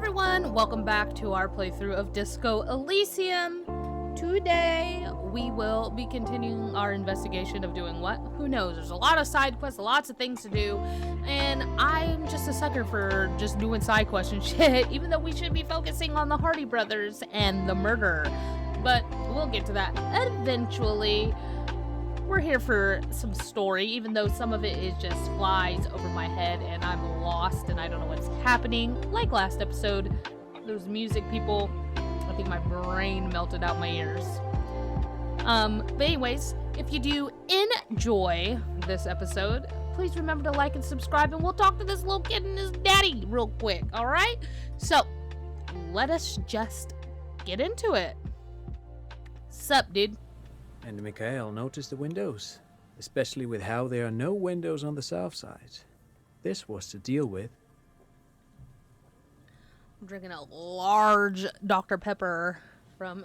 everyone, welcome back to our playthrough of Disco Elysium. Today, we will be continuing our investigation of doing what? Who knows? There's a lot of side quests, lots of things to do, and I'm just a sucker for just doing side quests and shit, even though we should be focusing on the Hardy brothers and the murder. But we'll get to that eventually. We're here for some story, even though some of it is just flies over my head and I'm lost and I don't know what's happening. Like last episode, those music people, I think my brain melted out my ears. But anyways, if you do enjoy this episode, please remember to like and subscribe, and we'll talk to this little kid and his daddy real quick, alright? So, let us just get into it. Sup, dude? And Mikhail noticed the windows, especially with how there are no windows on the south side. This was to deal with. I'm drinking a large Dr. Pepper from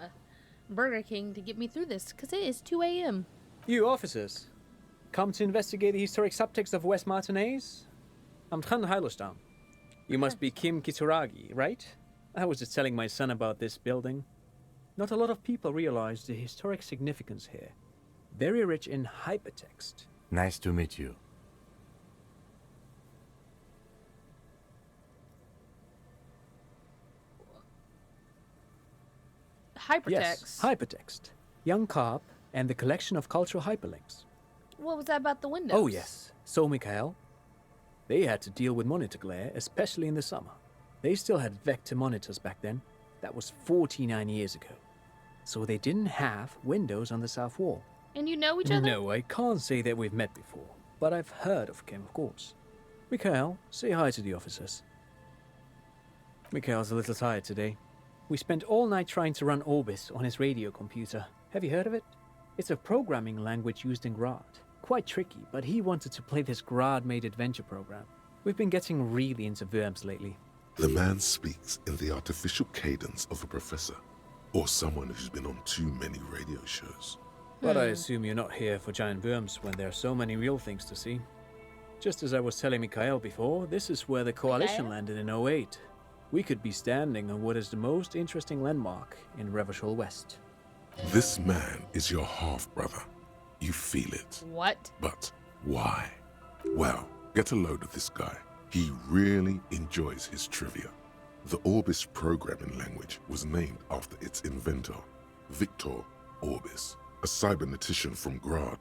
Burger King to get me through this, because it is 2 a.m. You officers, come to investigate the historic subtext of West Martinaise? I'm Tran Heilostam. You must be Kim Kituragi, right? I was just telling my son about this building. Not a lot of people realize the historic significance here. Very rich in hypertext. Nice to meet you. Hypertext? Yes, hypertext. Young Carp and the collection of cultural hyperlinks. What was that about the windows? Oh yes, so Mikhail. They had to deal with monitor glare, especially in the summer. They still had vector monitors back then. That was 49 years ago. So they didn't have windows on the south wall. And you know each other? No, I can't say that we've met before, but I've heard of Kim, of course. Mikhail, say hi to the officers. Mikhail's a little tired today. We spent all night trying to run Orbis on his radio computer. Have you heard of it? It's a programming language used in Grad. Quite tricky, but he wanted to play this Grad-made adventure program. We've been getting really into verbs lately. The man speaks in the artificial cadence of a professor, or someone who's been on too many radio shows. But I assume you're not here for giant worms when there are so many real things to see. Just as I was telling Mikhail before, this is where the Coalition landed in '08. We could be standing on what is the most interesting landmark in Revachol West. This man is your half-brother. You feel it. What? But why? Well, get a load of this guy. He really enjoys his trivia. The Orbis programming language was named after its inventor, Victor Orbis, a cybernetician from Grad.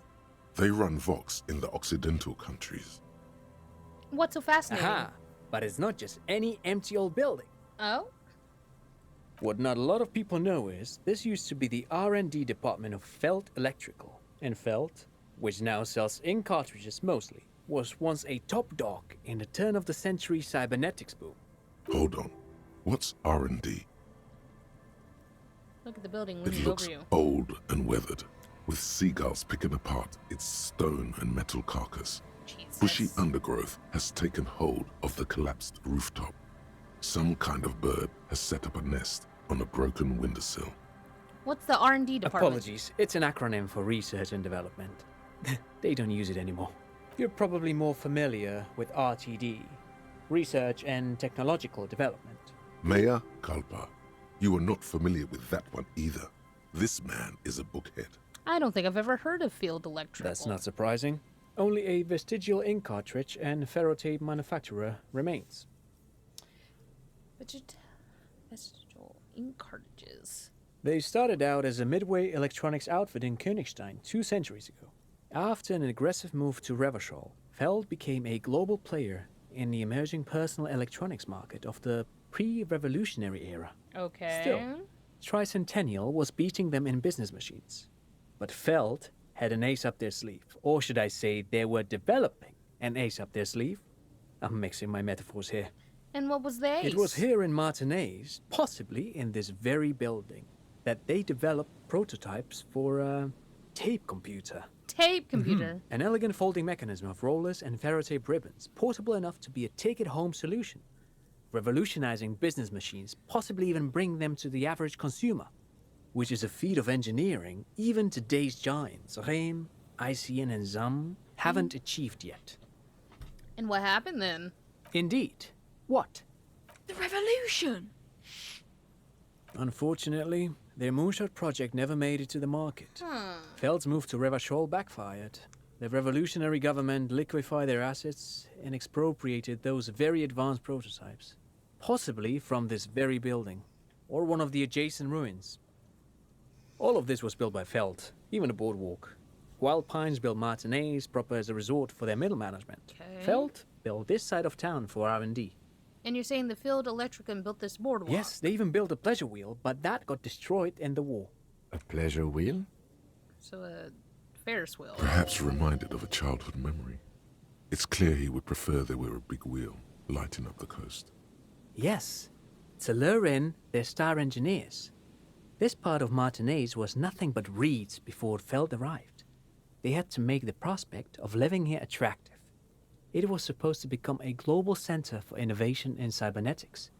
They run Vox in the Occidental countries. What's so fascinating? Aha! But it's not just any empty old building. Oh? What not a lot of people know is, this used to be the R&D department of Felt Electrical. And Felt, which now sells ink cartridges mostly, was once a top dog in the turn-of-the-century cybernetics boom. Hold on. What's R&D? Look at the building It looming looks over you. old and weathered, with seagulls picking apart its stone and metal carcass. Jesus. Bushy undergrowth has taken hold of the collapsed rooftop. Some kind of bird has set up a nest on a broken windowsill. What's the R&D department? Apologies, it's an acronym for research and development. They don't use it anymore. You're probably more familiar with RTD, Research and Technological Development. Mea culpa. You are not familiar with that one either. This man is a bookhead. I don't think I've ever heard of field electrical. That's not surprising. Only a vestigial ink cartridge and ferrotape manufacturer remains. Vestigial ink cartridges. They started out as a midway electronics outfit in Königstein 2 centuries ago. After an aggressive move to Revachol, Feld became a global player in the emerging personal electronics market of the pre-revolutionary era. Okay. Still, Tricentennial was beating them in business machines. But Feld had an ace up their sleeve, or should I say they were developing an ace up their sleeve? I'm mixing my metaphors here. And what was the ace? It was here in Martinaise, possibly in this very building, that they developed prototypes for a tape computer. Tape computer. An elegant folding mechanism of rollers and ferrotape ribbons, portable enough to be a take-it-home solution, revolutionizing business machines, possibly even bring them to the average consumer, which is a feat of engineering even today's giants, Rehm, ICN, and ZAM, haven't achieved yet. And what happened then? Indeed. What? The revolution! Unfortunately, their moonshot project never made it to the market. Feld's move to Revachol backfired. The revolutionary government liquefied their assets and expropriated those very advanced prototypes. Possibly from this very building, or one of the adjacent ruins. All of this was built by Feld, even the boardwalk. Wild Pines built Martinaise proper as a resort for their middle management. Okay. Feld built this side of town for R&D. And you're saying the Field Electricum built this boardwalk? Yes, they even built a pleasure wheel, but that got destroyed in the war. A pleasure wheel? So a Ferris wheel. Perhaps reminded of a childhood memory. It's clear he would prefer there were a big wheel lighting up the coast. Yes, to lure in their star engineers. This part of Martinaise was nothing but reeds before Feld arrived. They had to make the prospect of living here attractive. It was supposed to become a global center for innovation in cybernetics.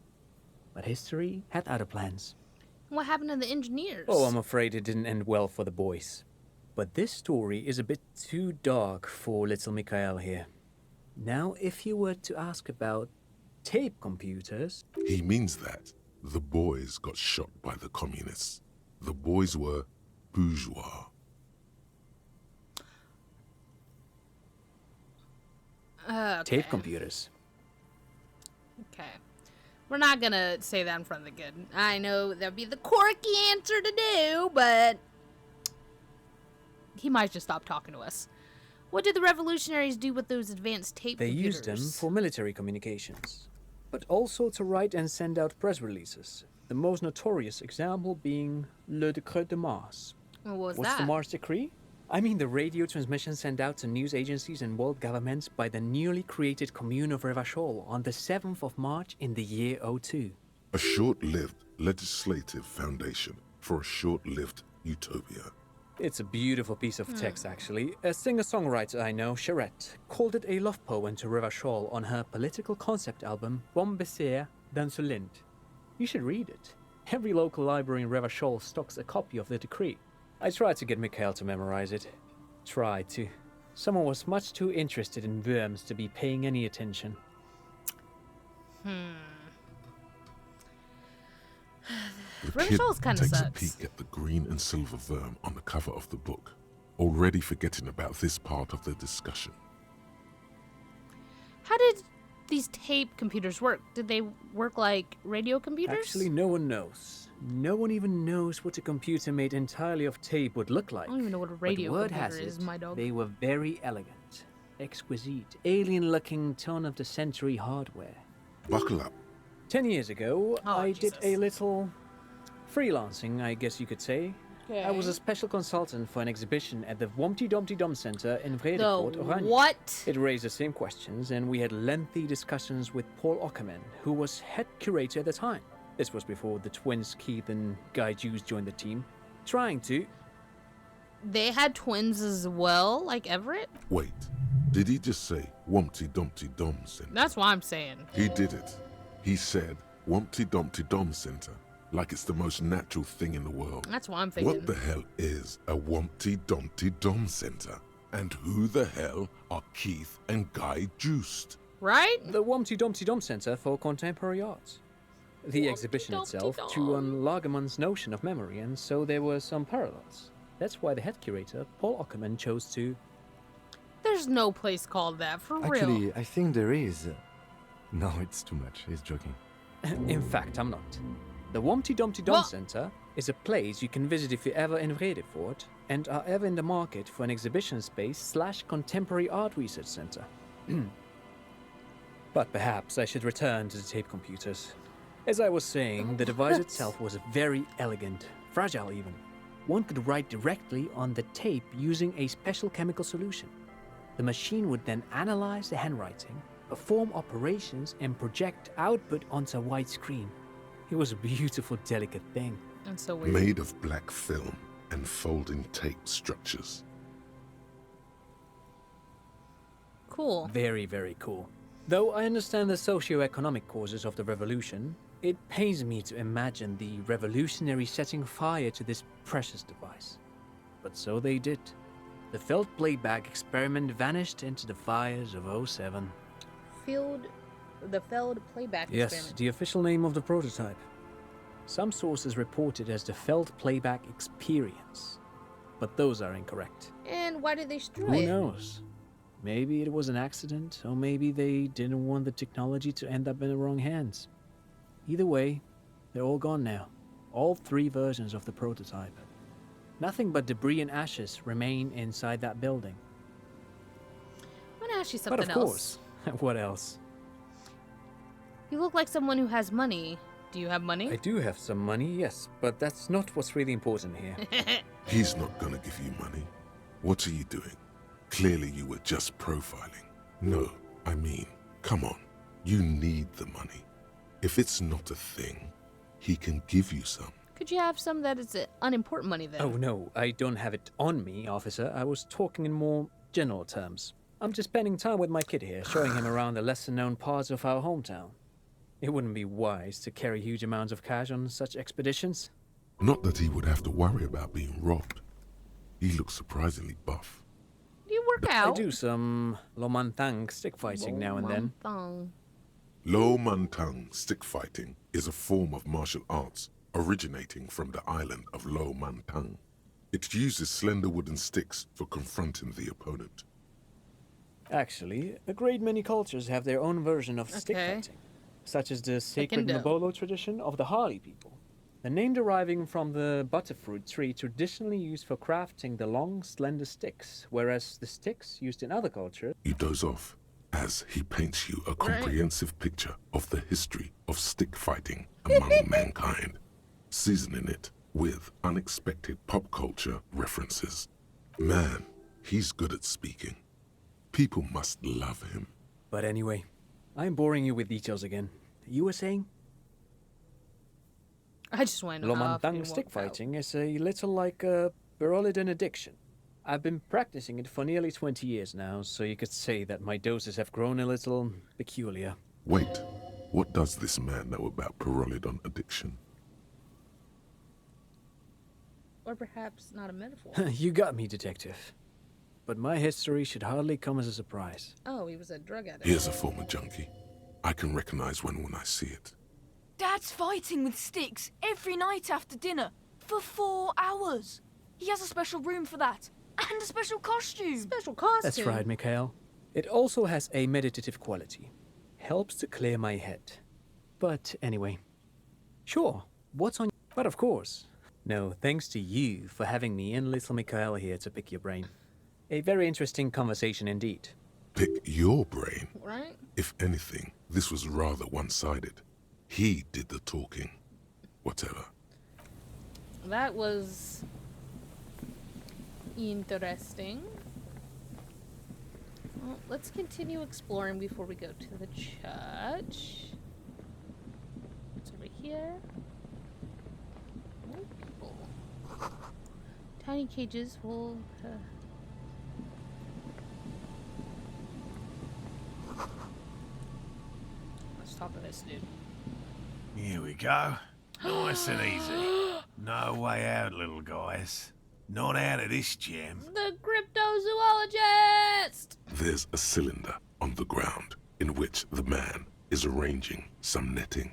But history had other plans. What happened to the engineers? Oh, I'm afraid it didn't end well for the boys. But this story is a bit too dark for little Mikhail here. Now, if you were to ask about tape computers... He means that the boys got shot by the communists. The boys were bourgeois. Okay. Tape computers. Okay. We're not gonna say that in front of the kid. I know that'd be the quirky answer to do, but he might just stop talking to us. What did the revolutionaries do with those advanced tape They computers? used them for military communications, but also to write and send out press releases. The most notorious example being Le Décret de Mars. What was What's that? the Mars Decree? I mean the radio transmission sent out to news agencies and world governments by the newly created Commune of Revachol on the 7th of March in the year 02. A short-lived legislative foundation for a short-lived utopia. It's a beautiful piece of text, actually. A singer-songwriter I know, Charette, called it a love poem to Revachol on her political concept album, Bon Baiser dans le Lind. You should read it. Every local library in Revachol stocks a copy of the decree. I tried to get Mikhail to memorize it. Tried to. Someone was much too interested in worms to be paying any attention. The Revachol's kid kinda takes a sucks. peek at the green and silver worm on the cover of the book, already forgetting about this part of the discussion. How did these tape computers work? Did they work like radio computers? Actually, no one knows. No one even knows what a computer made entirely of tape would look like. I don't even know what a But radio word computer has is, it, my dog. they were very elegant, exquisite, alien-looking turn-of-the-century hardware. Buckle up. 10 years ago, Oh, I did a Jesus. little freelancing, I guess you could say. I was a special consultant for an exhibition at the Womty Dumpty Dum Center in The Vredefort, Oranje. what? It raised the same questions, and we had lengthy discussions with Paul Ockerman, who was head curator at the time. This was before the twins Keith and Guy Jews joined the team, trying to... They had twins as well, like Everett? Wait, did he just say Wumpty Dumpty Dum Center? That's what I'm saying. He did it. He said Wumpty Dumpty Dum Center, like it's the most natural thing in the world. That's what I'm thinking. What the hell is a Wumpty Dumpty Dum Center? And who the hell are Keith and Guy Juiced? Right? The Womty Dumpty Dum Center for Contemporary Arts. The Womty exhibition Dumpty itself Dum. drew on Lagerman's notion of memory, and so there were some parallels. That's why the head curator, Paul Ockerman, chose to... There's no place called that, for real. Actually, I think there is. No, it's too much. He's joking. In fact, I'm not. The Womty Dumpty Dum What? Center is a place you can visit if you're ever in Vredefort and are ever in the market for an exhibition space / contemporary art research center. But perhaps I should return to the tape computers. As I was saying, the device itself was very elegant, fragile even. One could write directly on the tape using a special chemical solution. The machine would then analyze the handwriting, perform operations, and project output onto a white screen. It was a beautiful, delicate thing. That's so weird. Made of black film and folding tape structures. Cool. Very, very cool. Though I understand the socio-economic causes of the revolution, it pains me to imagine the revolutionaries setting fire to this precious device. But so they did. The felt playback experiment vanished into the fires of 07. Field failed playback Yes, experiment. the official name of the prototype. Some sources report it as the Feld Playback Experience, but those are incorrect. And why did they destroy Who it? knows? Maybe it was an accident, or maybe they didn't want the technology to end up in the wrong hands. Either way, they're all gone now. All 3 versions of the prototype. Nothing but debris and ashes remain inside that building. I'm gonna ask you something But of else. course, what else? You look like someone who has money. Do you have money? I do have some money, yes, but that's not what's really important here. He's not gonna give you money. What are you doing? Clearly you were just profiling. No, I mean, come on. You need the money. If it's not a thing, he can give you some. Could you have some that is unimportant money then? Oh no, I don't have it on me, officer. I was talking in more general terms. I'm just spending time with my kid here, showing him around the lesser-known parts of our hometown. It wouldn't be wise to carry huge amounts of cash on such expeditions. Not that he would have to worry about being robbed. He looks surprisingly buff. Do you work out? I do some Lomantang stick fighting now and then. Thong. Lo Mantang stick fighting is a form of martial arts originating from the island of Lo Mantang. It uses slender wooden sticks for confronting the opponent. Actually, a great many cultures have their own version of stick Okay. fighting, such as the sacred Taekwondo. Mabolo tradition of the Harley people. The name deriving from the butterfruit tree traditionally used for crafting the long, slender sticks, whereas the sticks used in other cultures. You doze off as he paints you a comprehensive picture of the history of stick fighting among mankind, seasoning it with unexpected pop culture references. Man, he's good at speaking. People must love him. But anyway, I'm boring you with details again. You were saying? I just want to know how often you Lomantang stick work out. fighting is a little like a Berolidin addiction. I've been practicing it for nearly 20 years now, so you could say that my doses have grown a little peculiar. Wait, what does this man know about Pyrrolidon addiction? Or perhaps not a metaphor. You got me, detective. But my history should hardly come as a surprise. Oh, he was a drug addict. Here's a former junkie. I can recognize one when I see it. Dad's fighting with sticks every night after dinner for 4 hours. He has a special room for that and a special costume. Special costume. That's right, Mikhail. It also has a meditative quality. Helps to clear my head. But anyway. Sure, what's on... But of course. No, thanks to you for having me and little Mikhail here to pick your brain. A very interesting conversation indeed. Pick your brain. Right? If anything, this was rather one-sided. He did the talking. Whatever. That was interesting. Well, let's continue exploring before we go to the church. What's over here? More people. Tiny cages full. Let's talk to this dude. Here we go. Nice and easy. No way out, little guys. Not out of this jam. The cryptozoologist! There's a cylinder on the ground in which the man is arranging some netting.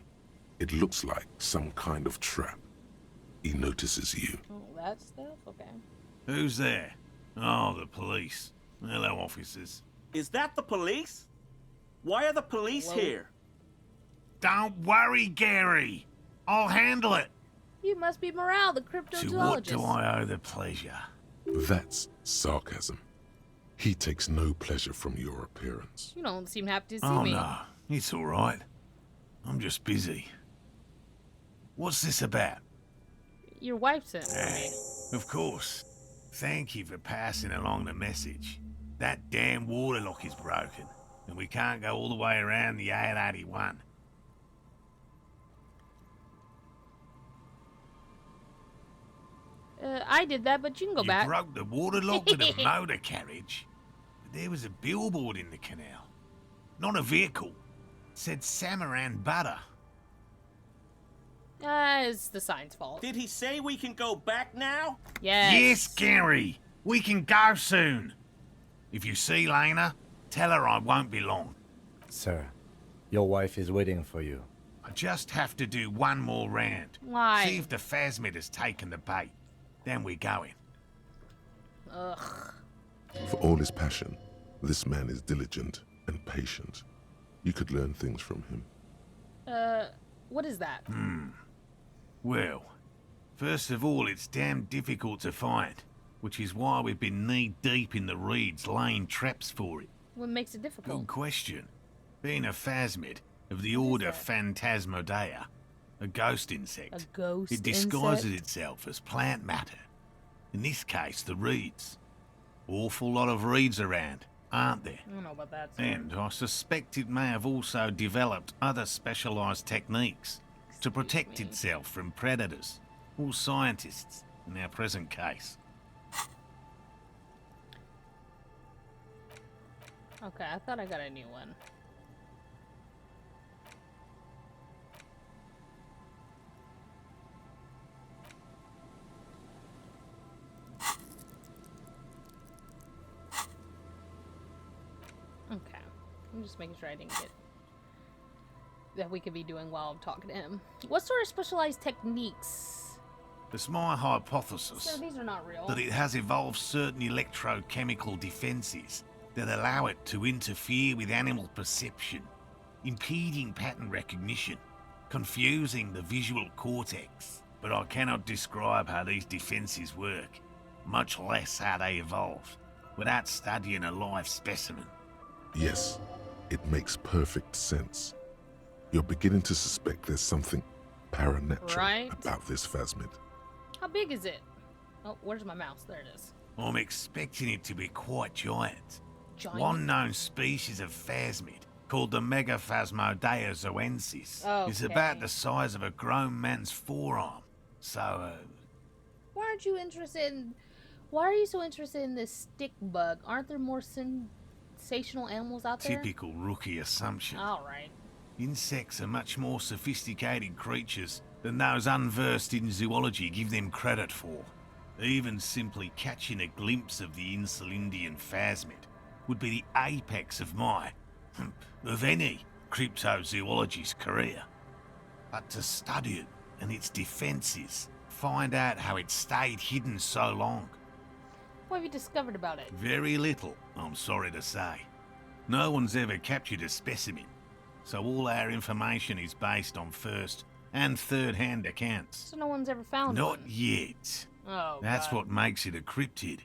It looks like some kind of trap. He notices you. Oh, that stuff? Okay. Who's there? Oh, the police. Hello, officers. Is that the police? Why are the police Whoa. here? Don't worry, Gary. I'll handle it. You must be Morale, the To cryptozoologist. what do I owe the pleasure? That's sarcasm. He takes no pleasure from your appearance. You don't seem happy to see Oh, me. no. It's all right. I'm just busy. What's this about? Your wife sent for Eh, me. of course. Thank you for passing along the message. That damn water lock is broken, and we can't go all the way around the 881. I did that, but you can go You back. broke the water lock with a motor carriage. But there was a billboard in the canal. Not a vehicle. It said Samaran Butter. It's the sign's fault. Did he say we can go back now? Yes. Yes, Gary. We can go soon. If you see Lena, tell her I won't be long. Sir, Your wife is waiting for you. I just have to do one more round. Why? See if the phasmid has taken the bait. Then we're going. Ugh. For all his passion, this man is diligent and patient. You could learn things from him. What is that? Well, first of all, it's damn difficult to find, which is why we've been knee-deep in the reeds laying traps for it. What makes it difficult? Good question. Being a phasmid of the order Phantasmodea, a ghost insect, A ghost it disguises insect? itself as plant matter. In this case, the reeds. Awful lot of reeds around, aren't there? I don't know about that. So. And I suspect it may have also developed other specialised techniques to protect me. itself from predators or scientists in our present case. Okay, I thought I got a new one. Okay, I'm just making sure I didn't get that we could be doing while I'm talking to him. What sort of specialized techniques? It's my hypothesis So these are not real. that it has evolved certain electrochemical defences that allow it to interfere with animal perception, impeding pattern recognition, confusing the visual cortex. But I cannot describe how these defences work, much less how they evolved, without studying a live specimen. Yes, it makes perfect sense. You're beginning to suspect there's something paranatural Right. about this phasmid. How big is it? Oh, where's my mouse? There it is. I'm expecting it to be quite giant. Giant. One known species of phasmid, called the Megaphasmodea zoensis, is about Okay. the size of a grown man's forearm. So, Why aren't you interested in... Why are you so interested in this stick bug? Aren't there more sensational animals out there? typical rookie assumption. Alright. Insects are much more sophisticated creatures than those unversed in zoology give them credit for. Even simply catching a glimpse of the Insulindian phasmid would be the apex of of any cryptozoologist's career. But to study it and its defences, find out how it stayed hidden so long, What have you discovered about it? very little, I'm sorry to say. No one's ever captured a specimen, so all our information is based on first and third-hand accounts. So no one's ever found Not one. yet. Oh, That's God. what makes it a cryptid.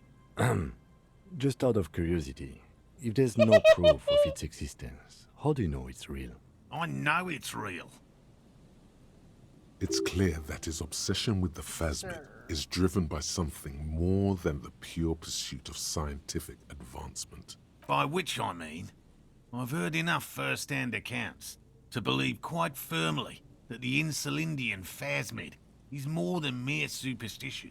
Just out of curiosity, if there's no proof of its existence, how do you know it's real? I know it's real. It's clear that his obsession with the phasmid is driven by something more than the pure pursuit of scientific advancement. By which I mean, I've heard enough first-hand accounts to believe quite firmly that the Insulindian phasmid is more than mere superstition.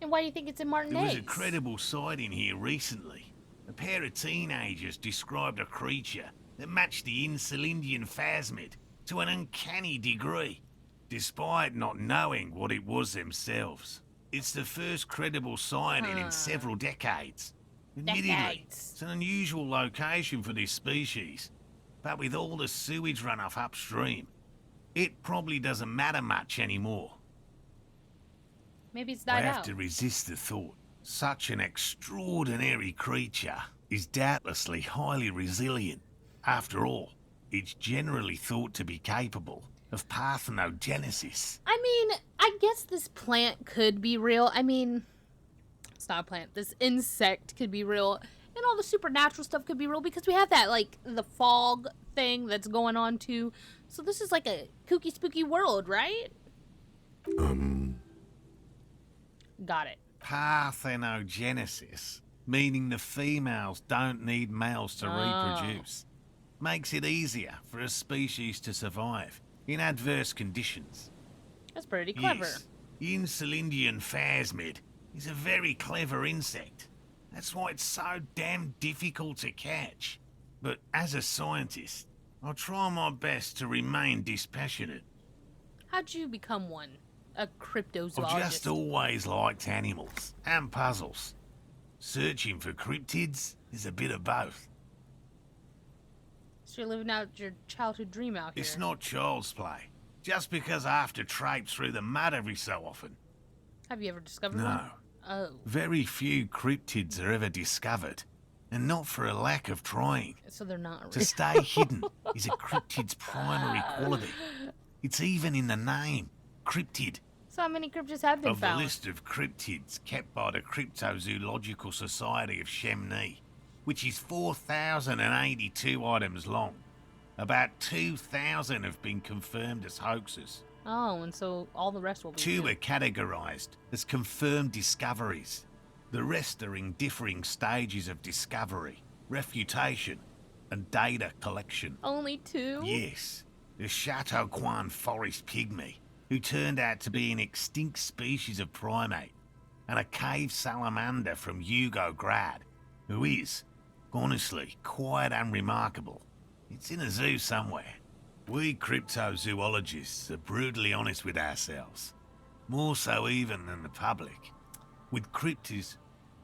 And why do you think it's in There was Martinaise? a credible sighting here recently. A pair of teenagers described a creature that matched the Insulindian phasmid to an uncanny degree, despite not knowing what it was themselves. It's the first credible sighting in several decades. Admittedly, Decades. it's an unusual location for this species, but with all the sewage runoff upstream, it probably doesn't matter much anymore. Maybe it's I died have out. to resist the thought. Such an extraordinary creature is doubtlessly highly resilient. After all, it's generally thought to be capable of parthenogenesis. I mean, I guess this plant could be real. I mean, it's not a plant. This insect could be real. And all the supernatural stuff could be real because we have that, like, the fog thing that's going on, too. So this is like a kooky, spooky world, right? Got it. Parthenogenesis, meaning the females don't need males to reproduce, makes it easier for a species to survive in adverse conditions. That's pretty clever. Yes, the Insulindian phasmid is a very clever insect. That's why it's so damn difficult to catch. But as a scientist, I'll try my best to remain dispassionate. How'd you become one? A I've cryptozoologist? just always liked animals and puzzles. Searching for cryptids is a bit of both. So you're living out your childhood dream out here. It's not child's play. Just because I have to traipse through the mud every so often. Have you ever discovered No. one? Oh. Very few cryptids are ever discovered. And not for a lack of trying. So they're not To real. stay hidden is a cryptid's primary quality. It's even in the name, cryptid. So how many cryptids have been Of the found? list of cryptids kept by the Cryptozoological Society of Chemnee, which is 4,082 items long. About 2,000 have been confirmed as hoaxes. Oh, and so all the rest will be Two too. are categorized as confirmed discoveries. The rest are in differing stages of discovery, refutation, and data collection. Only 2? Yes, the Chateau Quan forest pygmy, who turned out to be an extinct species of primate, and a cave salamander from Yugograd, who is, honestly, quite unremarkable. It's in a zoo somewhere. We cryptozoologists are brutally honest with ourselves, more so even than the public. With cryptids,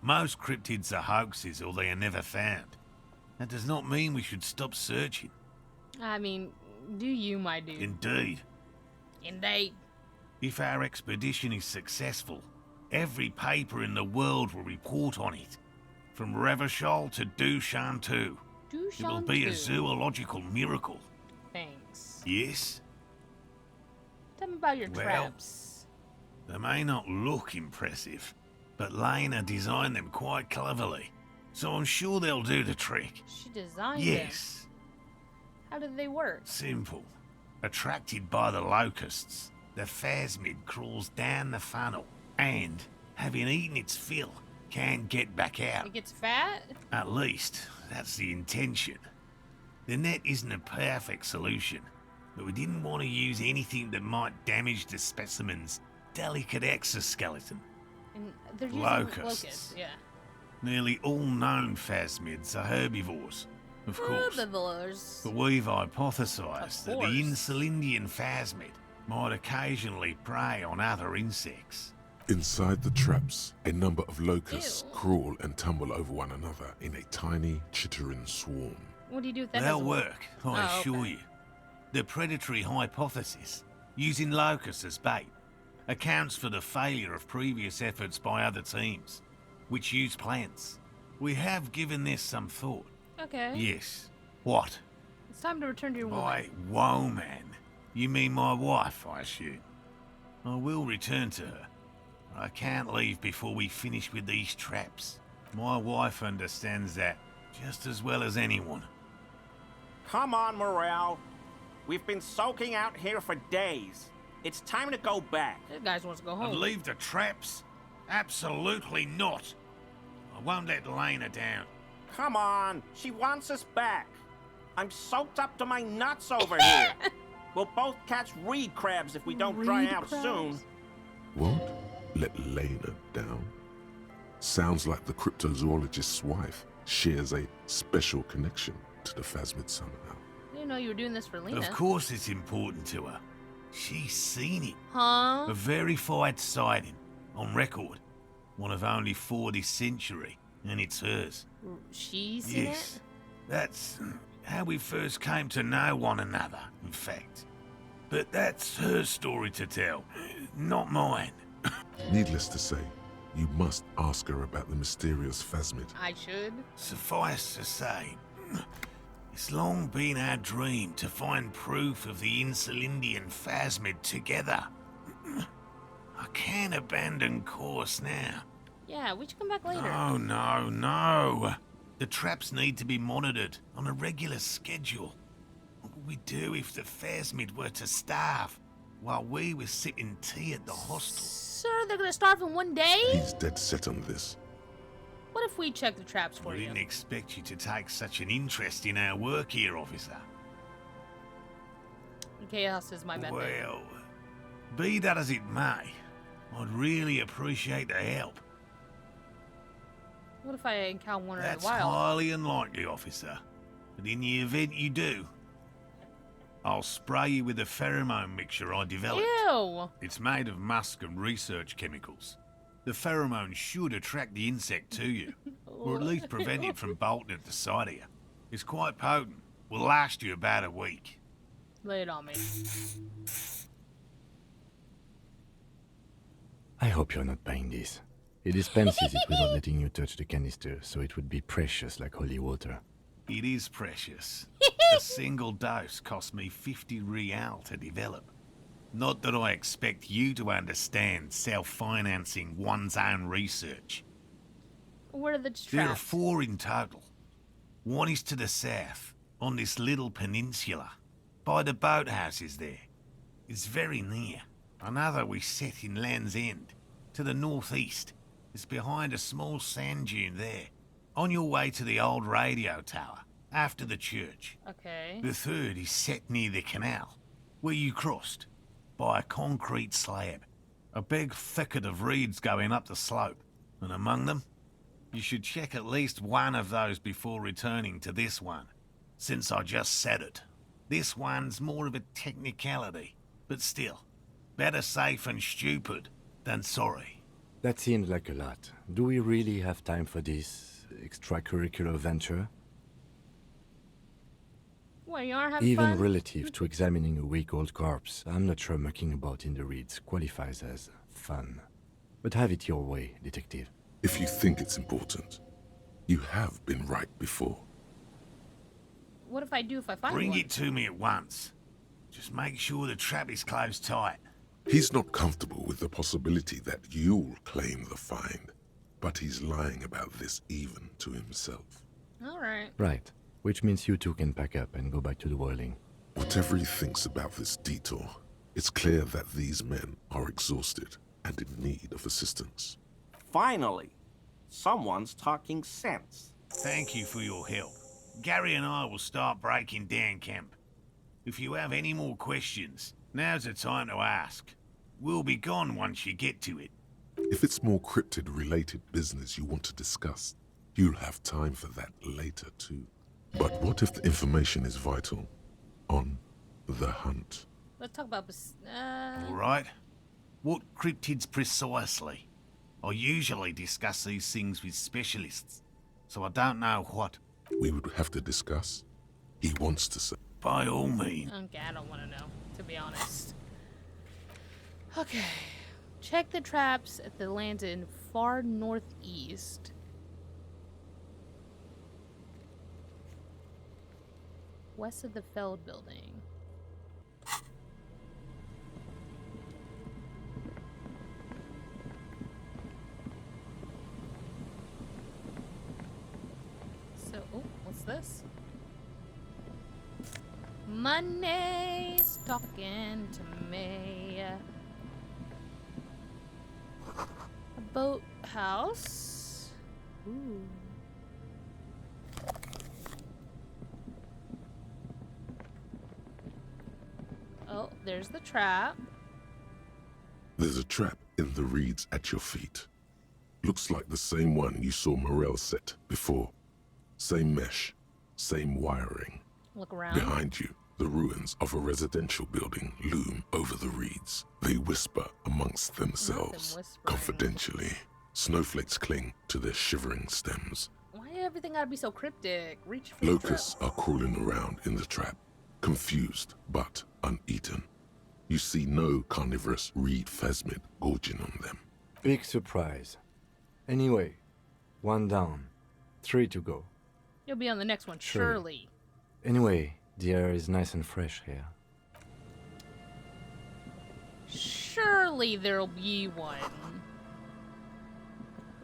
most cryptids are hoaxes or they are never found. That does not mean we should stop searching. I mean, do you, my dude? Indeed. Indeed. If our expedition is successful, every paper in the world will report on it. From Revachol to Dushantu. It will be a Dushantu. zoological miracle. Thanks. Yes? Tell me about your Well, traps. They may not look impressive, but Lena designed them quite cleverly, so I'm sure they'll do the trick. She designed them. Yes, How did they work? simple. Attracted by the locusts, the phasmid crawls down the funnel and, having eaten its fill, can't get back out. It gets fat? At least, that's the intention. The net isn't a perfect solution, but we didn't want to use anything that might damage the specimen's delicate exoskeleton. And they're using Locusts. Yeah. Nearly all known phasmids are herbivores, of course. Herbivores. But we've hypothesized that course. the Insulindian phasmid might occasionally prey on other insects. Inside the traps, a number of locusts Ew. crawl and tumble over one another in a tiny, chittering swarm. What do you do with that? They'll doesn't work, I Oh, assure okay. you. The predatory hypothesis, using locusts as bait, accounts for the failure of previous efforts by other teams, which use plants. We have given this some thought. Okay. Yes. What? It's time to return to your woman. By woman, you mean my wife, I assume? I will return to her. I can't leave before we finish with these traps. My wife understands that just as well as anyone. Come on, Morel. We've been soaking out here for days. It's time to go back. That guy wants to go And home. leave the traps? Absolutely not. I won't let Lena down. Come on, she wants us back. I'm soaked up to my nuts over here. We'll both catch reed crabs if we don't dry Reed out crabs? soon. What? Let Lena down? Sounds like the cryptozoologist's wife shares a special connection to the phasmid somehow. I didn't know you were doing this for Lena. Of course it's important to her. She's seen it. Huh? A verified sighting, on record. One of only 4 this century, and it's hers. She's seen Yes, it? that's how we first came to know one another, in fact. But that's her story to tell, not mine. Needless to say, you must ask her about the mysterious phasmid. I should. Suffice to say, it's long been our dream to find proof of the Insulindian phasmid together. I can't abandon course now. Yeah, we should come back later. No, no, no. The traps need to be monitored on a regular schedule. What would we do if the phasmid were to starve while we were sipping tea at the hostel? Sir, they're gonna starve in one day? He's dead set on this. What if we check the traps for I you? didn't expect you to take such an interest in our work here, officer. Chaos is my method. Well, be that as it may, I'd really appreciate the help. What if I encounter one in the That's wild? highly unlikely, officer. But in the event you do, I'll spray you with a pheromone mixture I developed. Ew! It's made of musk and research chemicals. The pheromone should attract the insect to you, or at least prevent it from bolting at the sight of you. It's quite potent, will last you about a week. Lay it on me. I hope you're not buying this. It dispenses it without letting you touch the canister, so it would be precious like holy water. It is precious. A single dose cost me 50 real to develop. Not that I expect you to understand self-financing one's own research. Where are the There are traps? 4 in total. One is to the south, on this little peninsula, by the boathouses there. It's very near. Another we set in Land's End, to the northeast. It's behind a small sand dune there, on your way to the old radio tower, after the church. Okay. The third is set near the canal, where you crossed, by a concrete slab. A big thicket of reeds going up the slope, and among them, you should check at least one of those before returning to this one, since I just said it. This one's more of a technicality, but still, better safe and stupid than sorry. That seems like a lot. Do we really have time for this extracurricular venture? Well, you aren't having Even fun? relative to examining a week-old corpse, I'm not sure mucking about in the reeds qualifies as fun. But have it your way, detective. If you think it's important, you have been right before. What if I do if I find Bring one? it to me at once. Just make sure the trap is closed tight. He's not comfortable with the possibility that you'll claim the find, but he's lying about this even to himself. All right. Right. Which means you two can pack up and go back to the whirling. Whatever he thinks about this detour, it's clear that these men are exhausted and in need of assistance. Finally, someone's talking sense. Thank you for your help. Gary and I will start breaking down camp. If you have any more questions, now's the time to ask. We'll be gone once you get to it. If it's more cryptid-related business you want to discuss, you'll have time for that later too. But what if the information is vital? On the hunt. Let's talk about All right. What cryptids precisely? I usually discuss these things with specialists, so I don't know what. We would have to discuss. He wants to say. By all means. Okay, I don't want to know, to be honest. Okay. Check the traps at the lands in far northeast. West of the Feld building. So, oh, what's this? Money's talking to me. A boathouse. Ooh. Oh, there's the trap. There's a trap in the reeds at your feet. Looks like the same one you saw Morel set before. Same mesh, same wiring. Look around. Behind you, the ruins of a residential building loom over the reeds. They whisper amongst themselves, whispering. confidentially. Snowflakes cling to their shivering stems. Why everything gotta be so cryptic? Reach for Locusts are crawling around in the trap, confused but uneaten. You see no carnivorous reed phasmid gorging on them. Big surprise. Anyway, 1 down, 3 to go. You'll be on the next one, Surely. surely. Anyway, the air is nice and fresh here. Surely there'll be one.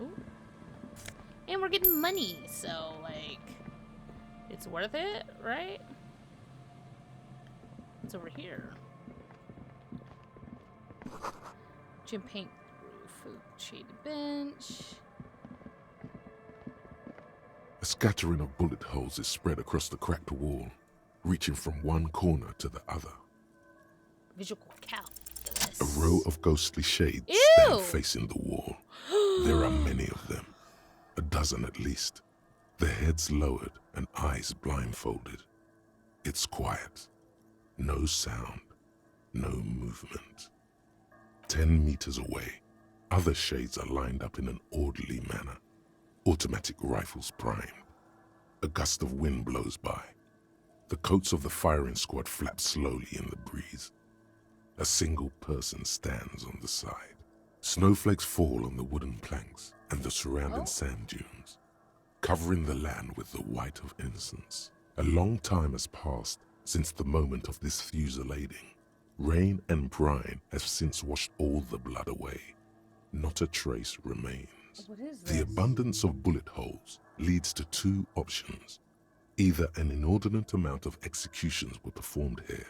Ooh. And we're getting money, so, like, it's worth it, right? What's over here? Gym paint roof, shaded bench. A scattering of bullet holes is spread across the cracked wall, reaching from one corner to the other. Visual calc. A row of ghostly shades Ew! stand facing the wall. There are many of them, a dozen at least, their heads lowered and eyes blindfolded. It's quiet. No sound, no movement. 10 meters away, other shades are lined up in an orderly manner, automatic rifles primed. A gust of wind blows by. The coats of the firing squad flap slowly in the breeze. A single person stands on the side. Snowflakes fall on the wooden planks and the surrounding sand dunes, covering the land with the white of innocence. A long time has passed since the moment of this fusillading. Rain and brine have since washed all the blood away. Not a trace remains. What is The this? abundance of bullet holes leads to two options. Either an inordinate amount of executions were performed here,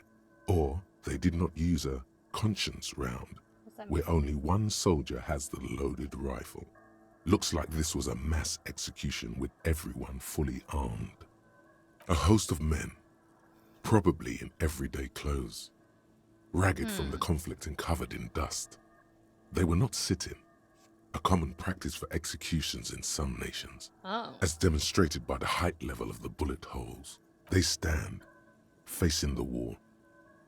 or they did not use a conscience round, What's that where mean? only one soldier has the loaded rifle. Looks like this was a mass execution with everyone fully armed. A host of men, probably in everyday clothes, ragged from the conflict and covered in dust. They were not sitting, a common practice for executions in some nations. Oh. As demonstrated by the height level of the bullet holes, they stand, facing the wall.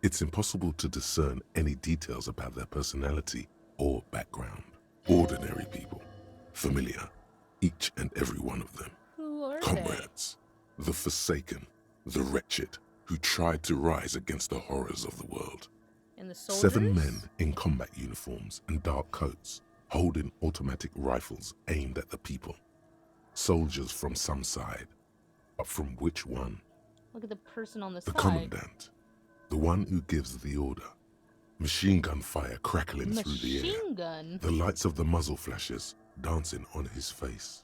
It's impossible to discern any details about their personality or background. Ordinary people, familiar, each and every one of them. Who are Comrades, the forsaken, the wretched, who tried to rise against the horrors of the world. they? And the soldiers? 7 men in combat uniforms and dark coats, holding automatic rifles aimed at the people. Soldiers from some side, but from which one? Look at the person on the The side. commandant, the one who gives the order. Machine gun fire crackling through the air. Machine gun? The lights of the muzzle flashes dancing on his face.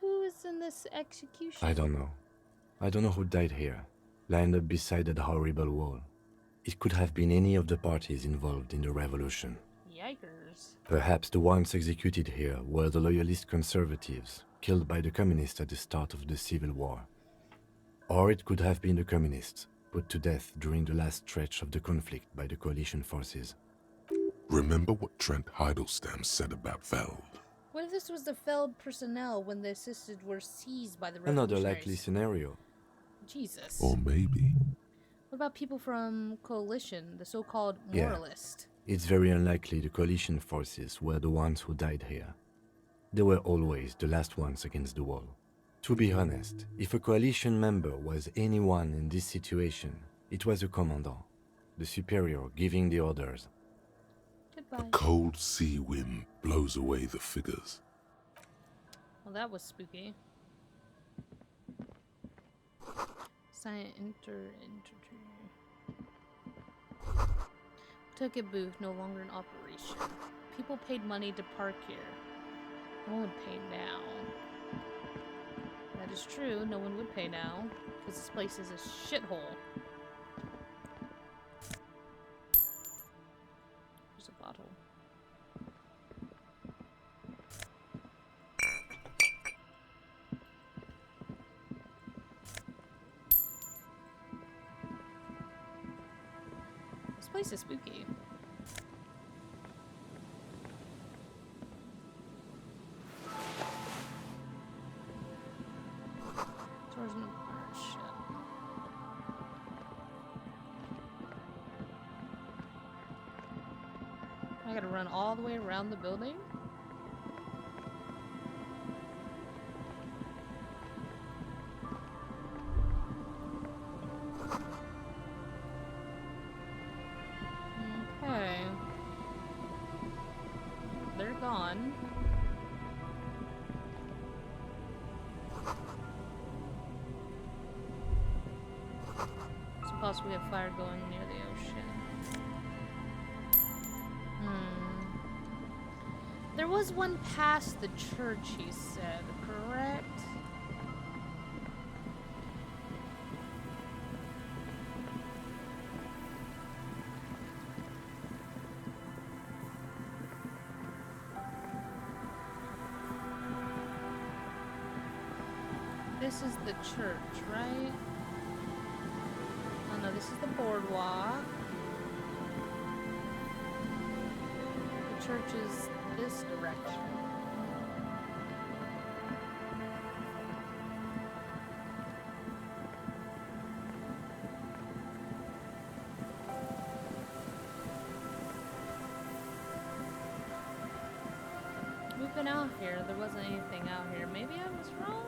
Who is in this execution? I don't know. I don't know who died here, lined up beside that horrible wall. It could have been any of the parties involved in the revolution. Yikers. Perhaps the ones executed here were the loyalist conservatives, killed by the communists at the start of the Civil War. Or it could have been the communists, put to death during the last stretch of the conflict by the coalition forces. Remember what Trent Heidelstein said about Veld? What if this was the Feld personnel when the assisted were seized by the Another revolutionaries? likely scenario. Jesus. Or maybe What about people from Coalition, the so-called Yeah. moralist? It's very unlikely the coalition forces were the ones who died here. They were always the last ones against the wall. To be honest, if a coalition member was anyone in this situation, it was a commandant, the superior giving the orders. a Goodbye. cold sea wind blows away the figures. Well, that was spooky. Sign enter. Ticket booth no longer in operation. People paid money to park here. No one would pay now. That is true. No one would pay now because this place is a shithole. There's a bottle. This place is spooky. Doors in the shit. I gotta run all the way around the building? Okay. They're gone. It's possible we have fire going near the ocean. There was one past the church, he said, correct? This is the church, right? Oh no, this is the boardwalk. The church is this direction. We've been out here. There wasn't anything out here. Maybe I was wrong?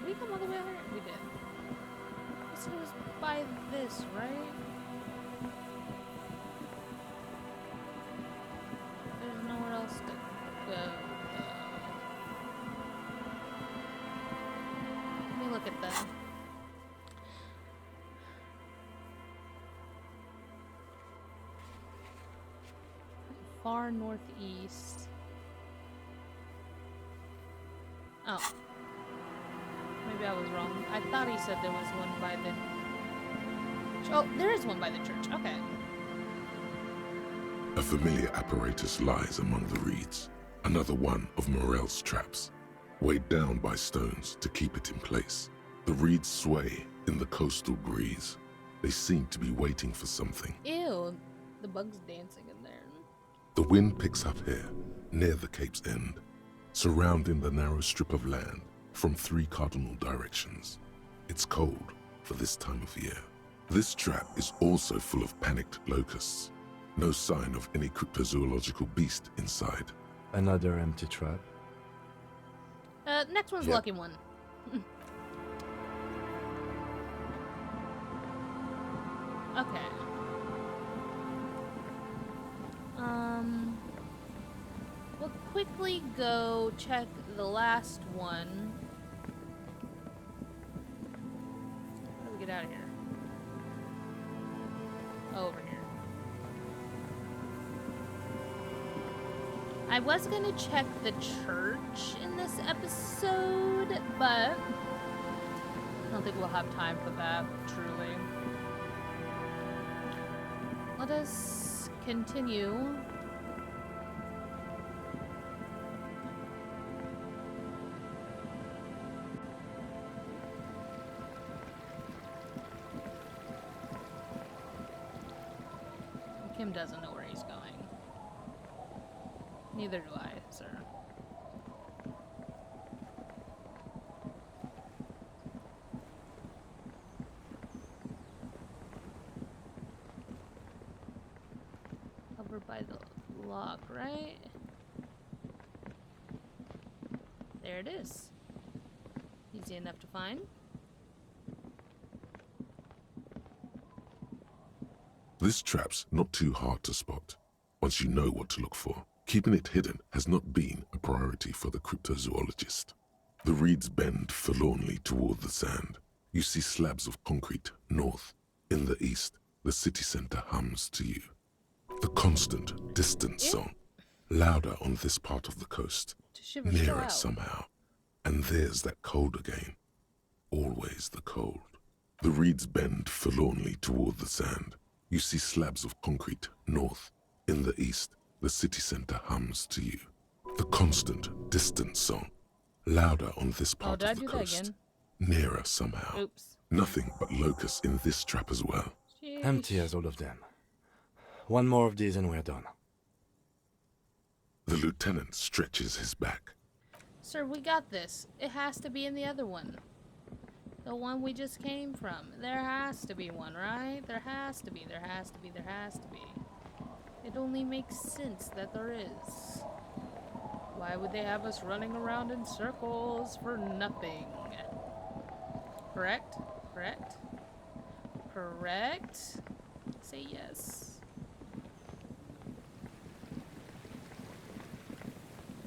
Did we come all the way over here? We did. So it was by this, right? There's nowhere else to go. Let me look at that. Far northeast. Oh. Maybe I was wrong. I thought he said there was one by the... Oh, there is one by the church. Okay. A familiar apparatus lies among the reeds. Another one of Morel's traps, weighed down by stones to keep it in place. The reeds sway in the coastal breeze. They seem to be waiting for something. Ew. The bug's dancing in there. The wind picks up here, near the cape's end, surrounding the narrow strip of land from 3 cardinal directions. It's cold for this time of year. This trap is also full of panicked locusts. No sign of any cryptozoological beast inside. Another empty trap. Next one's Yep. lucky one. Okay. We'll quickly go check the last one. How do we get out of here? Over here. I was gonna check the church in this episode, but I don't think we'll have time for that, truly. Let us continue. Kim doesn't know where he's going. Neither do I, sir. Over by the lock, right? There it is. Easy enough to find. This trap's not too hard to spot, once you know what to look for. Keeping it hidden has not been a priority for the cryptozoologist. The reeds bend forlornly toward the sand. You see slabs of concrete north. In the east, the city center hums to you. The constant, distant song, louder on this part of the coast, Shivers go nearer out. somehow. And there's that cold again. Always the cold. The reeds bend forlornly toward the sand. You see slabs of concrete north. In the east, the city center hums to you. The constant, distant song, louder on this part did I of the do that coast, again? nearer somehow. Oops. Nothing but locusts in this trap as well. Sheesh. Empty as all of them. One more of these and we're done. The lieutenant stretches his back. Sir, we got this. It has to be in the other one. The one we just came from. There has to be one, right? There has to be, there has to be, there has to be. It only makes sense that there is. Why would they have us running around in circles for nothing? Correct? Correct? Correct? Say yes.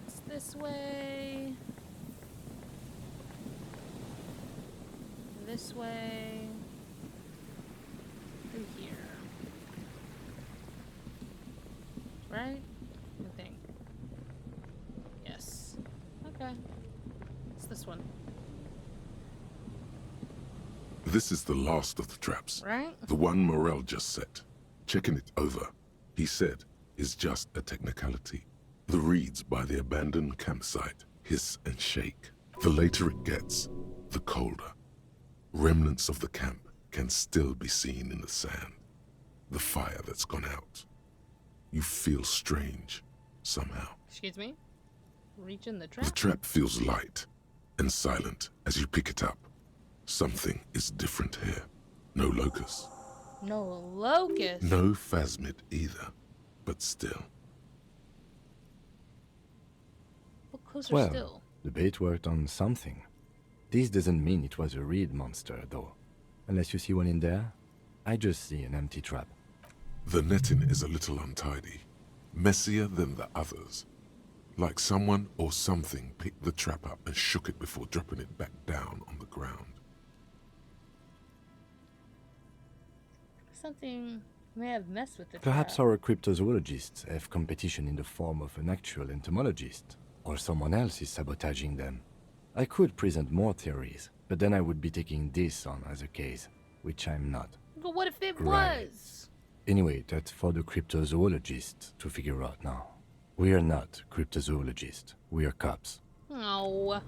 It's this way. This way. Through here. Right? I think. Yes. Okay. It's this one. This is the last of the traps. Right? The one Morel just set. Checking it over, he said, is just a technicality. The reeds by the abandoned campsite hiss and shake. The later it gets, the colder. Remnants of the camp can still be seen in the sand. The fire that's gone out. You feel strange, somehow. Excuse me? Reach in the The trap? trap feels light and silent as you pick it up. Something is different here. No locust. No locust. No phasmid either, but still. Look closer Well, still. the bait worked on something. This doesn't mean it was a reed monster, though. Unless you see one in there, I just see an empty trap. The netting is a little untidy, messier than the others. Like someone or something picked the trap up and shook it before dropping it back down on the ground. Something may have messed with the Perhaps trap. our cryptozoologists have competition in the form of an actual entomologist, or someone else is sabotaging them. I could present more theories, but then I would be taking this on as a case, which I'm not. But what if it Right. was? Anyway, that's for the cryptozoologists to figure out now. We are not cryptozoologists. We are cops. Oh. I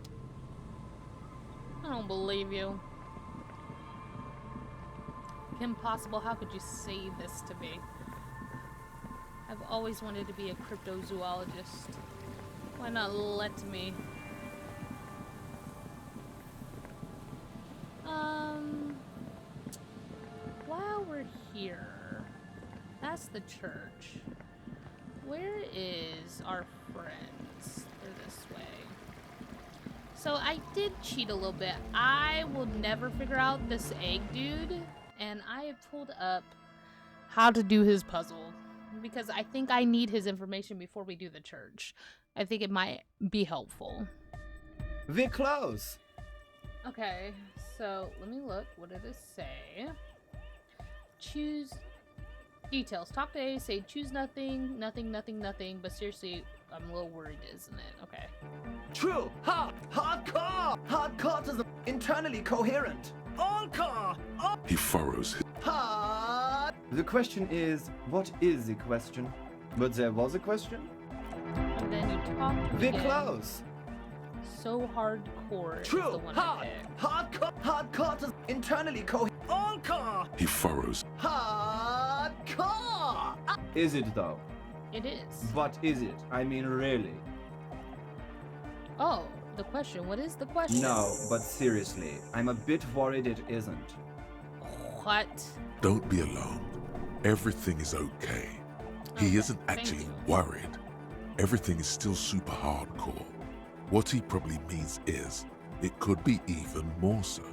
don't believe you. Impossible. How could you say this to me? I've always wanted to be a cryptozoologist. Why not let me? While we're here, that's the church. Where is our friends? They're this way. So I did cheat a little bit. I will never figure out this egg dude, and I have pulled up how to do his puzzle because I think I need his information before we do the church. I think it might be helpful. We're close. Okay, so let me look. What did it say? Choose details. Talk to A, say choose nothing, nothing, nothing, nothing. But seriously, I'm a little worried, isn't it? Okay. True. Hardcore. Hardcore is internally coherent. All core. He furrows his... Hard. The question is, what is the question? But there was a question? And then you talk to We're again. close. So hardcore is the True. one I picked. Hardcore is internally coherent. All core. He furrows... Hardcore. Is it though? It is. What is it? I mean, really? Oh, the question. What is the question? No, but seriously, I'm a bit worried it isn't. What? Don't be alarmed. Everything is okay. He Okay, isn't thank actually you. worried. Everything is still super hardcore. What he probably means is, it could be even more so.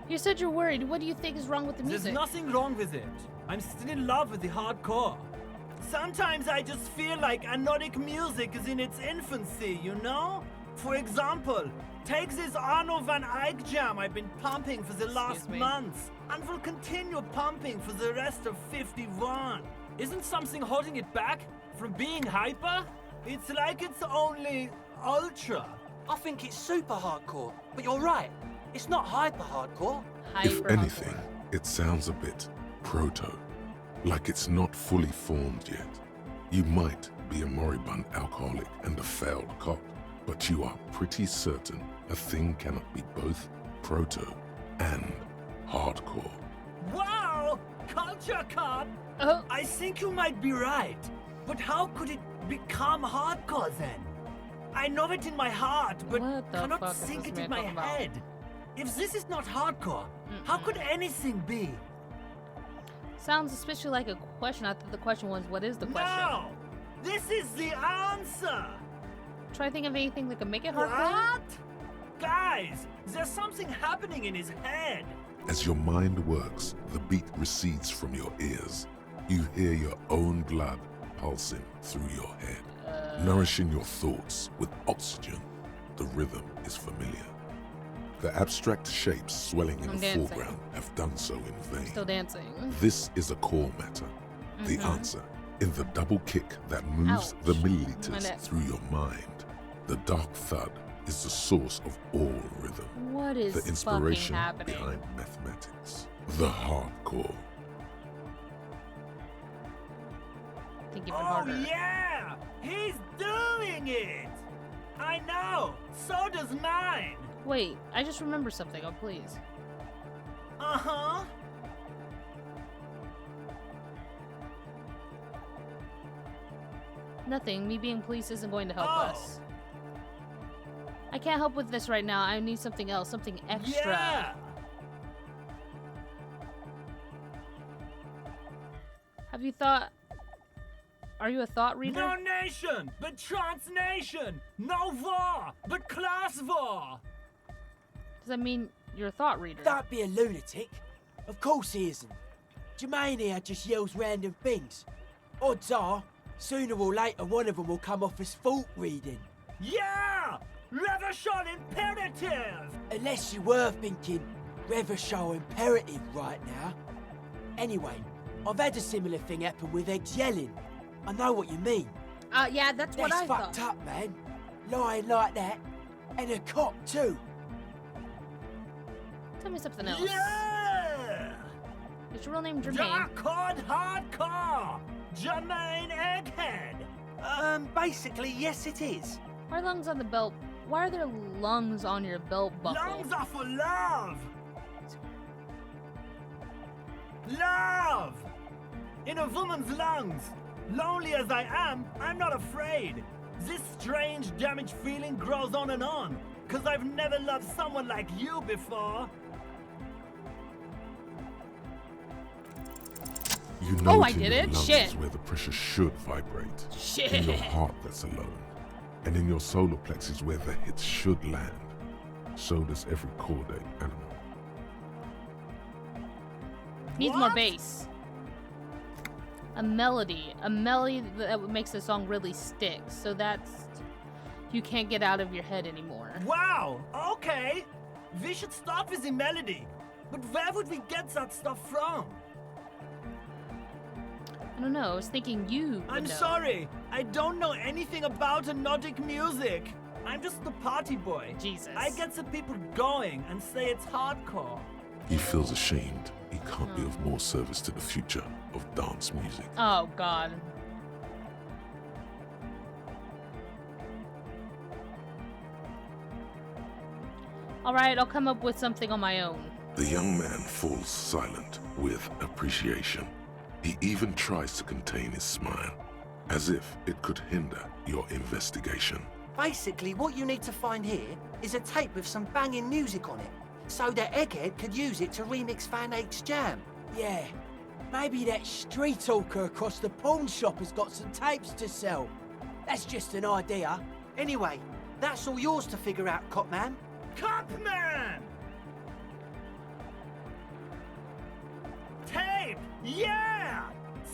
You said you're worried. What do you think is wrong with the There's music? nothing wrong with it. I'm still in love with the hardcore. Sometimes I just feel like anodic music is in its infancy, you know? For example, take this Arno van Eyck jam I've been pumping for the last me. months, and will continue pumping for the rest of 51. Isn't something holding it back from being hyper? It's like it's only ultra. I think it's super hardcore, but you're right. It's not hyper hardcore. If Hyper anything, hardcore. it sounds a bit proto. Like it's not fully formed yet. You might be a moribund alcoholic and a failed cop, but you are pretty certain a thing cannot be both proto and hardcore. Wow! Culture cop! Oh, I think you might be right. But how could it become hardcore then? I know it in my heart, but What the fuck cannot is think this it in man my talking about? head. If this is not hardcore, how could anything be? sounds especially like a question. I thought the question was, what is the question? No! This is the answer! Try think of anything that could make it hardcore. What? Guys, there's something happening in his head. As your mind works, the beat recedes from your ears. You hear your own blood pulsing through your head, nourishing your thoughts with oxygen. The rhythm is familiar. The abstract shapes swelling in I'm the dancing. foreground have done so in vain. Still dancing. This is a core matter. The answer in the double kick that moves the Ouch. My milliliters neck. through your mind. The dark thud is the source of all rhythm. What is The fucking inspiration happening? behind mathematics. The hardcore. Think even Oh harder. yeah! He's doing it! I know! So does mine! Wait, I just remembered something. Oh, please. Uh-huh. Nothing. Me being police isn't going to help Oh. us. I can't help with this right now. I need something else, something extra. Yeah! Have you thought Are you a thought reader? No nation, but transnation. No war, but class war. Does that mean you're a thought reader? Don't be a lunatic. Of course he isn't. Jermaine here just yells random things. Odds are, sooner or later one of them will come off as thought reading. Yeah! Revachol imperative! Unless you were thinking Revachol imperative right now. Anyway, I've had a similar thing happen with eggs yelling. I know what you mean. Yeah, that's what I thought. That's fucked up, man. Lying like that. And a cock, too. Tell me something else. Yeah! Is your real name Jermaine? Dark hardcore! Jermaine Egghead! Basically, yes it is. Why are lungs on the belt? Why are there lungs on your belt buckle? Lungs are for love! Love! In a woman's lungs. Lonely as I am, I'm not afraid. This strange, damaged feeling grows on and on. 'Cause I've never loved someone like you before. You know Oh, I in did your it? lungs Shit. is where the pressure should vibrate. Shit. In your heart that's alone. And in your solar plexus where the hits should land. So does every chordate animal. Needs more What? bass. A melody that makes the song really stick. So that's you can't get out of your head anymore. Wow, okay. We should start with the melody. But where would we get that stuff from? I don't know. I was thinking you. would I'm know. sorry. I don't know anything about Nordic music. I'm just the party boy. Jesus. I get the people going and say it's hardcore. He feels ashamed he can't be of more service to the future of dance music. Oh God. All right, I'll come up with something on my own. The young man falls silent with appreciation. He even tries to contain his smile, as if it could hinder your investigation. Basically, what you need to find here is a tape with some banging music on it, so that Egghead could use it to remix Van Eyck's jam. Yeah, maybe that street hawker across the pawn shop has got some tapes to sell. That's just an idea. Anyway, that's all yours to figure out, Copman. Copman! Tape! Yeah!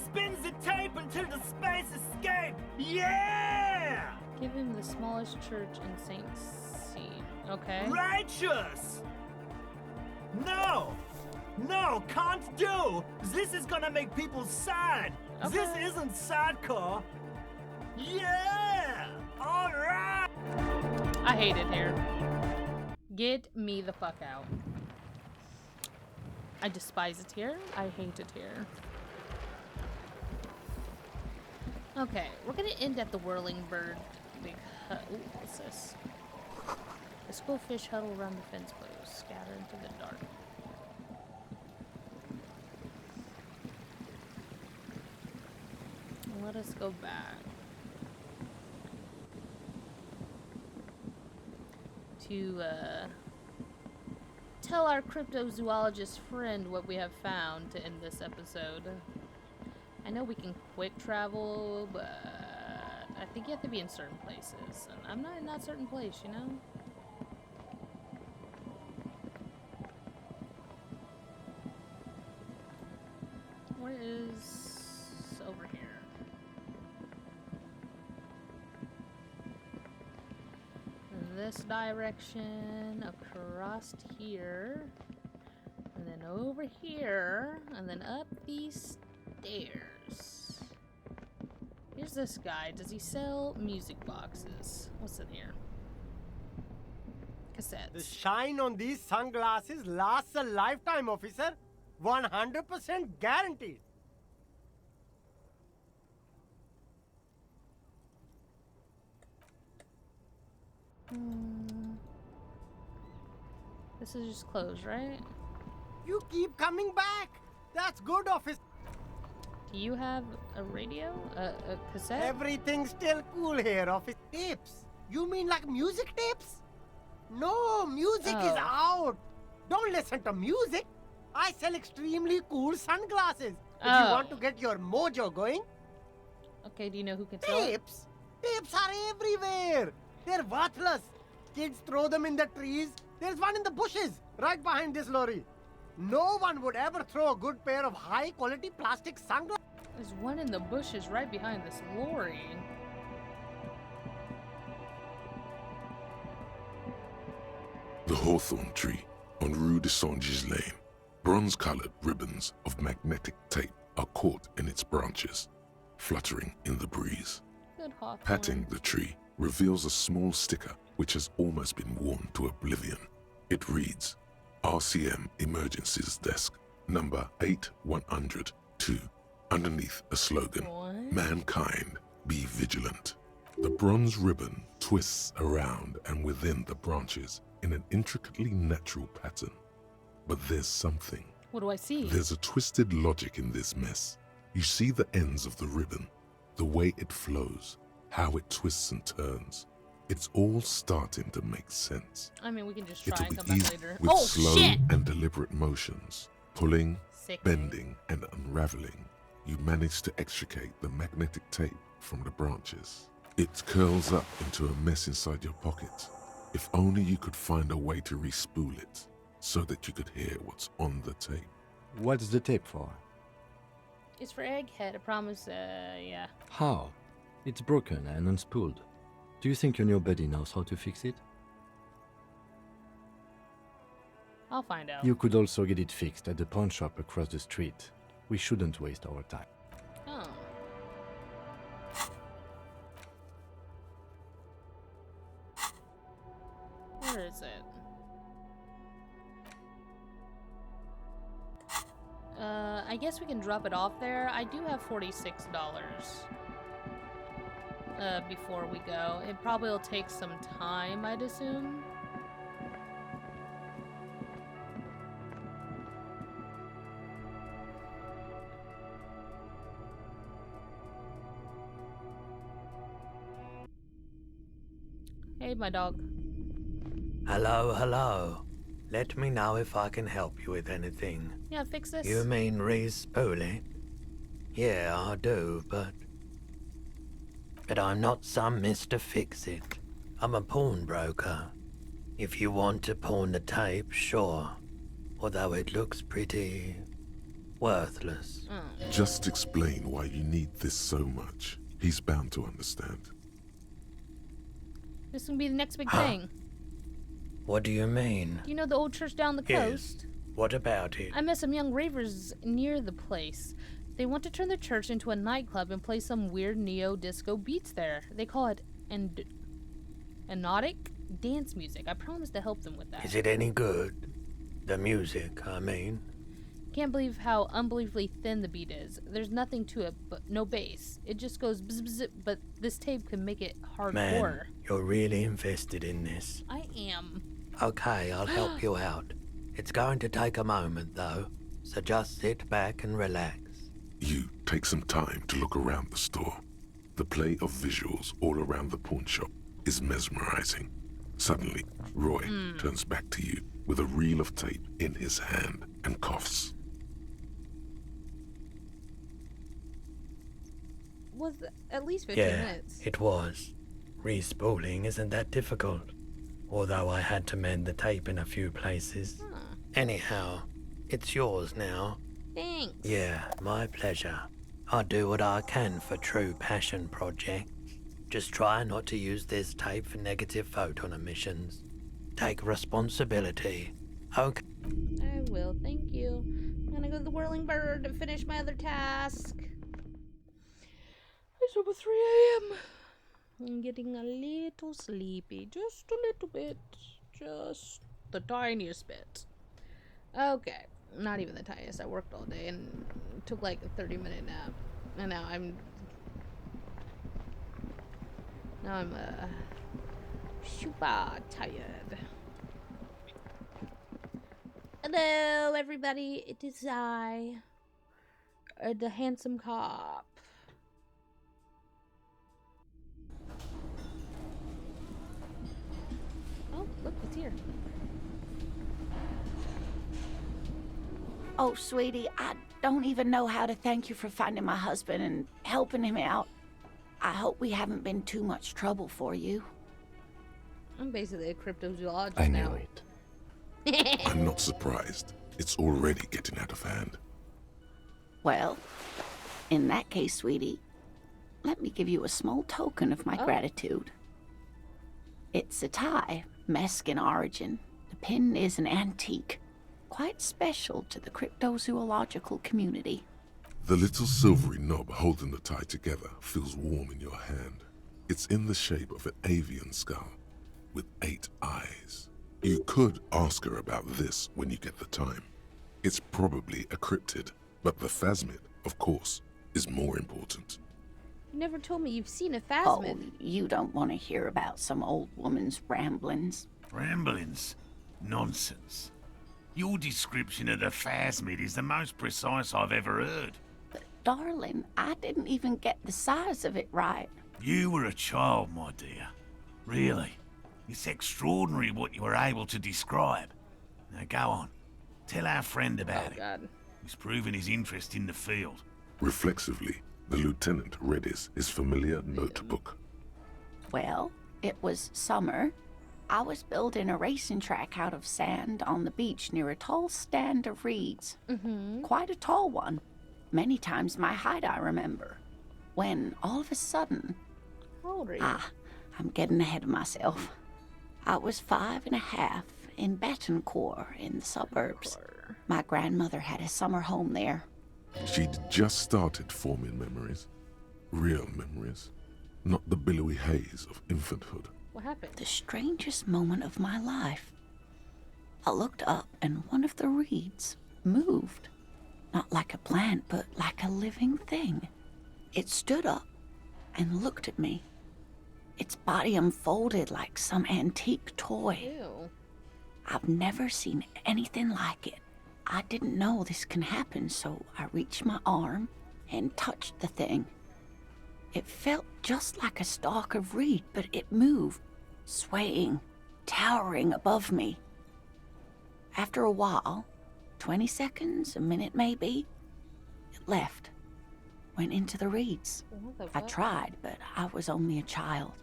Spins the tape until the space escape! Yeah! Give him the smallest church in St. C. Okay. Righteous! No! No, can't do! This is gonna make people sad! Okay. This isn't sadcore! Yeah! Alright! I hate it here. Get me the fuck out. I despise it here. I hate it here. Okay, we're gonna end at the Whirling Bird big hut. Ooh, what's this? The schoolfish huddle around the fence post, scatter into the dark. Let us go back to tell our cryptozoologist friend what we have found to end this episode. I know we can quick travel, but I think you have to be in certain places, and I'm not in that certain place, you know? Where is over here? This direction, across here, and then over here, and then up these stairs. Here's this guy. Does he sell music boxes? What's in here? Cassettes. The shine on these sunglasses lasts a lifetime, officer. 100% guaranteed. This is just closed, right? You keep coming back. That's good, officer. Do you have a radio? A cassette? Everything's still cool here, officer. Tapes? You mean like music tapes? No, music is out. Don't listen to music. I sell extremely cool sunglasses. If you want to get your mojo going. Okay, do you know who can sell it? Tapes? Tapes are everywhere. They're worthless. Kids throw them in the trees. There's one in the bushes, right behind this lorry. No one would ever throw a good pair of high-quality plastic sunglasses. There's one in the bushes right behind this lorry. The hawthorn tree on Rue de Saint-Gilles Lane. Bronze-colored ribbons of magnetic tape are caught in its branches, fluttering in the breeze. Good hawthorn. Patting the tree reveals a small sticker which has almost been worn to oblivion. It reads, RCM Emergencies Desk, number 8102. Underneath a slogan, What? Mankind, be vigilant. The bronze ribbon twists around and within the branches in an intricately natural pattern. But there's something. What do I see? There's a twisted logic in this mess. You see the ends of the ribbon, the way it flows, how it twists and turns. It's all starting to make sense. I mean, we can just try It'll and be come back easy later. with Oh, slow shit! and deliberate motions, pulling, Sick. bending, and unraveling. You manage to extricate the magnetic tape from the branches. It curls up into a mess inside your pocket. If only you could find a way to respool it, so that you could hear what's on the tape. What's the tape for? It's for Egghead, I promise, yeah. How? It's broken and unspooled. Do you think your new buddy knows how to fix it? I'll find out. You could also get it fixed at the pawn shop across the street. We shouldn't waste our time. Oh. Where is it? I guess we can drop it off there. I do have $46 before we go. It probably will take some time, I'd assume. Hey, my dog. Hello, hello. Let me know if I can help you with anything. Yeah, fix this. You mean re-spooling? Yeah, I do, but I'm not some Mr. Fix-It. I'm a pawnbroker. If you want to pawn the tape, sure. Although it looks pretty worthless. Just explain why you need this so much. He's bound to understand. This is gonna be the next big thing. What do you mean? You know the old church down the coast? What about it? I met some young ravers near the place. They want to turn the church into a nightclub and play some weird neo-disco beats there. They call it hypnotic dance music. I promise to help them with that. Is it any good? The music, I mean. Can't believe how unbelievably thin the beat is. There's nothing to it, but no bass. It just goes bzz bzz, but this tape can make it hardcore. Man, you're really invested in this. I am. Okay, I'll help you out. It's going to take a moment, though, so just sit back and relax. You take some time to look around the store. The play of visuals all around the pawn shop is mesmerizing. Suddenly, Roy turns back to you with a reel of tape in his hand and coughs. Was at least 15 minutes. It was. Respooling isn't that difficult. Although I had to mend the tape in a few places. Anyhow, it's yours now. Thanks. Yeah, my pleasure. I do what I can for true passion projects. Just try not to use this tape for negative photon emissions. Take responsibility. Okay. I will, thank you. I'm gonna go to the Whirling Bird and finish my other task. It's over 3 a.m. I'm getting a little sleepy. Just a little bit. Just the tiniest bit. Okay. Not even the tiniest. I worked all day and took like a 30-minute nap. And now I'm super tired. Hello, everybody. It is I, the handsome cop. Oh, look, it's here. Oh, sweetie, I don't even know how to thank you for finding my husband and helping him out. I hope we haven't been too much trouble for you. I'm basically a cryptozoologist I now. knew it. I'm not surprised. It's already getting out of hand. Well, in that case, sweetie, let me give you a small token of my gratitude. It's a tie, Mesk in origin. The pin is an antique, quite special to the cryptozoological community. The little silvery knob holding the tie together feels warm in your hand. It's in the shape of an avian skull with 8 eyes. You could ask her about this when you get the time. It's probably a cryptid, but the phasmid, of course, is more important. You never told me you've seen a Oh, phasmid. you don't want to hear about some old woman's ramblings. Ramblings? Nonsense. Your description of the phasmid is the most precise I've ever heard. But darling, I didn't even get the size of it right. You were a child, my dear. Really. It's extraordinary what you were able to describe. Now go on. Tell our friend about it. God. He's proven his interest in the field. Reflexively, the lieutenant read his familiar notebook. Well, it was summer. I was building a racing track out of sand on the beach near a tall stand of reeds. Quite a tall one. Many times my height, I remember. When, all of a sudden... How old are you? I'm getting ahead of myself. I was 5.5 in Betancourt in the suburbs. My grandmother had a summer home there. She'd just started forming memories. Real memories. Not the billowy haze of infanthood. What happened? The strangest moment of my life. I looked up and one of the reeds moved. Not like a plant, but like a living thing. It stood up and looked at me. Its body unfolded like some antique toy. Ew. I've never seen anything like it. I didn't know this can happen, so I reached my arm and touched the thing. It felt just like a stalk of reed, but it moved, swaying, towering above me. After a while, 20 seconds, a minute maybe, it left, went into the reeds. What the I fuck? tried, but I was only a child.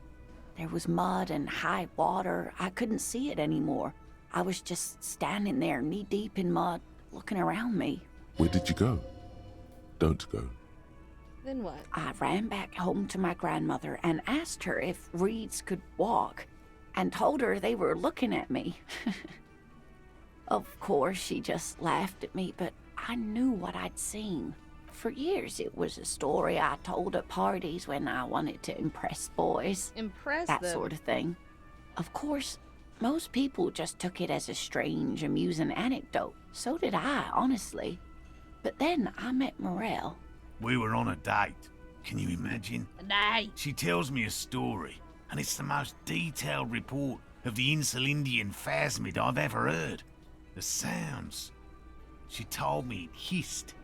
There was mud and high water. I couldn't see it anymore. I was just standing there, knee-deep in mud, looking around me. Where did you go? Don't go. Then what? I ran back home to my grandmother and asked her if reeds could walk, and told her they were looking at me. Of course, she just laughed at me, but I knew what I'd seen. For years, it was a story I told at parties when I wanted to impress boys. Impress That them. sort of thing. Of course, most people just took it as a strange, amusing anecdote. So did I, honestly. But then I met Morel. We were on a date. Can you imagine? Nah. She tells me a story, and it's the most detailed report of the Insulindian phasmid I've ever heard. The sounds. She told me it hissed.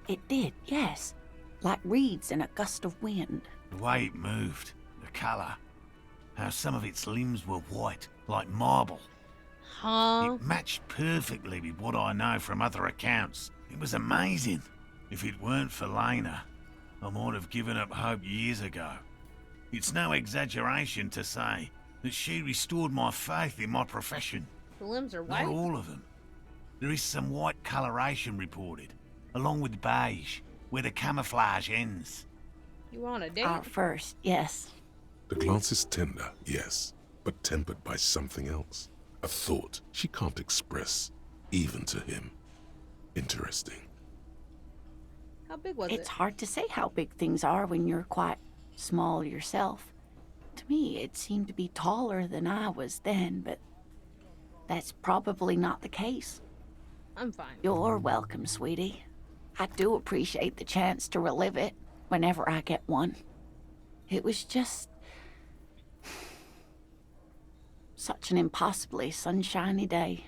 It did, yes. Like reeds in a gust of wind. The way it moved, the colour, how some of its limbs were white, like marble. Huh? It matched perfectly with what I know from other accounts. It was amazing. If it weren't for Lena, I might have given up hope years ago. It's no exaggeration to say that she restored my faith in my profession. The limbs are Not white? all of them. There is some white coloration reported, along with beige, where the camouflage ends. You were on a date? Our first, yes. The glance is tender, yes, but tempered by something else. A thought she can't express, even to him. Interesting. How big was It's it? hard to say how big things are when you're quite small yourself. To me, it seemed to be taller than I was then, but that's probably not the case. I'm fine. You're welcome, sweetie. I do appreciate the chance to relive it whenever I get one. It was just such an impossibly sunshiny day.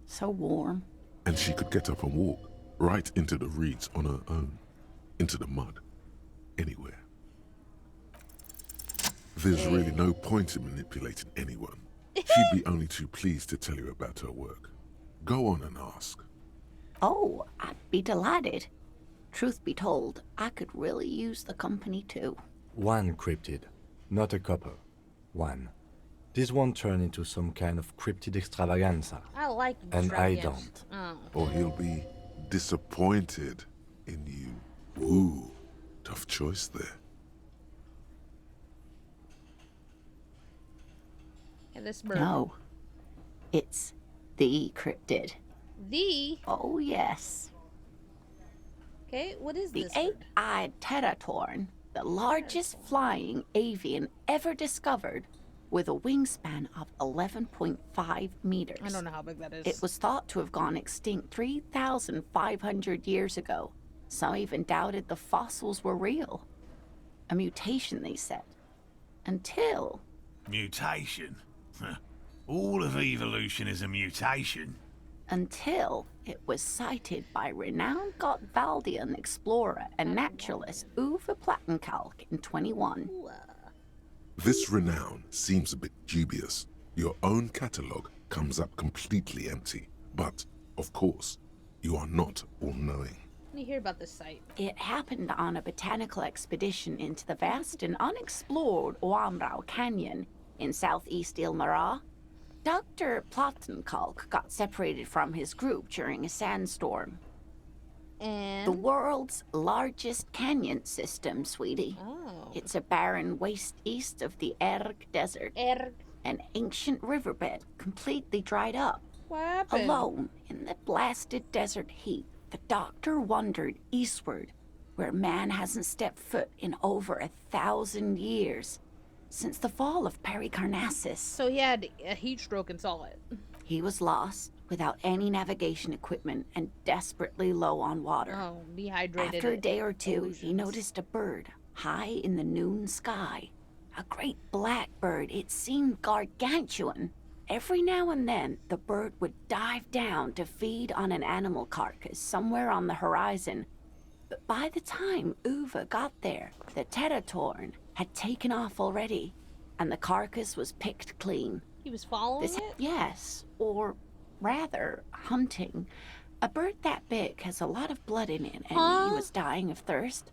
So warm. And she could get up and walk right into the reeds on her own, into the mud, anywhere. There's really no point in manipulating anyone. She'd be only too pleased to tell you about her work. Go on and ask. Oh, I'd be delighted. Truth be told, I could really use the company too. one cryptid, not a couple. One. This won't turn into some kind of cryptid extravaganza. I like And I extravagance. don't. Oh. Or he'll be disappointed in you. Ooh, tough choice there. Yeah, this bird. No. It's the cryptid. The? Oh, yes. Okay, what is The this bird? eight-eyed teratorn, the largest flying avian ever discovered, with a wingspan of 11.5 meters. I don't know how big that is. It was thought to have gone extinct 3,500 years ago. Some even doubted the fossils were real. A mutation, they said. Until... Mutation? All of evolution is a mutation. Until it was cited by renowned Gottwaldian explorer and naturalist Uwe Plattenkalk in 21. This renown seems a bit dubious. Your own catalogue comes up completely empty. But, of course, you are not all-knowing. Let me hear about this site. It happened on a botanical expedition into the vast and unexplored Oamrau Canyon in southeast Ilmara. Dr. Plattenkalk got separated from his group during a sandstorm. And? The world's largest canyon system, sweetie. Oh. It's a barren waste east of the Erg Desert. An ancient riverbed completely dried up. What happened? Alone in the blasted desert heat, the doctor wandered eastward, where man hasn't stepped foot in over 1,000 years, since the fall of Pericarnassus. So he had a heat stroke and saw it. He was lost, without any navigation equipment, and desperately low on water. Oh, dehydrated. After a day or two, illusions. he noticed a bird high in the noon sky. A great black bird. It seemed gargantuan. Every now and then, the bird would dive down to feed on an animal carcass somewhere on the horizon. But by the time Uwe got there, the teratorn had taken off already, and the carcass was picked clean. He was following it? Yes, or rather, hunting. A bird that big has a lot of blood in it, and he was dying of thirst.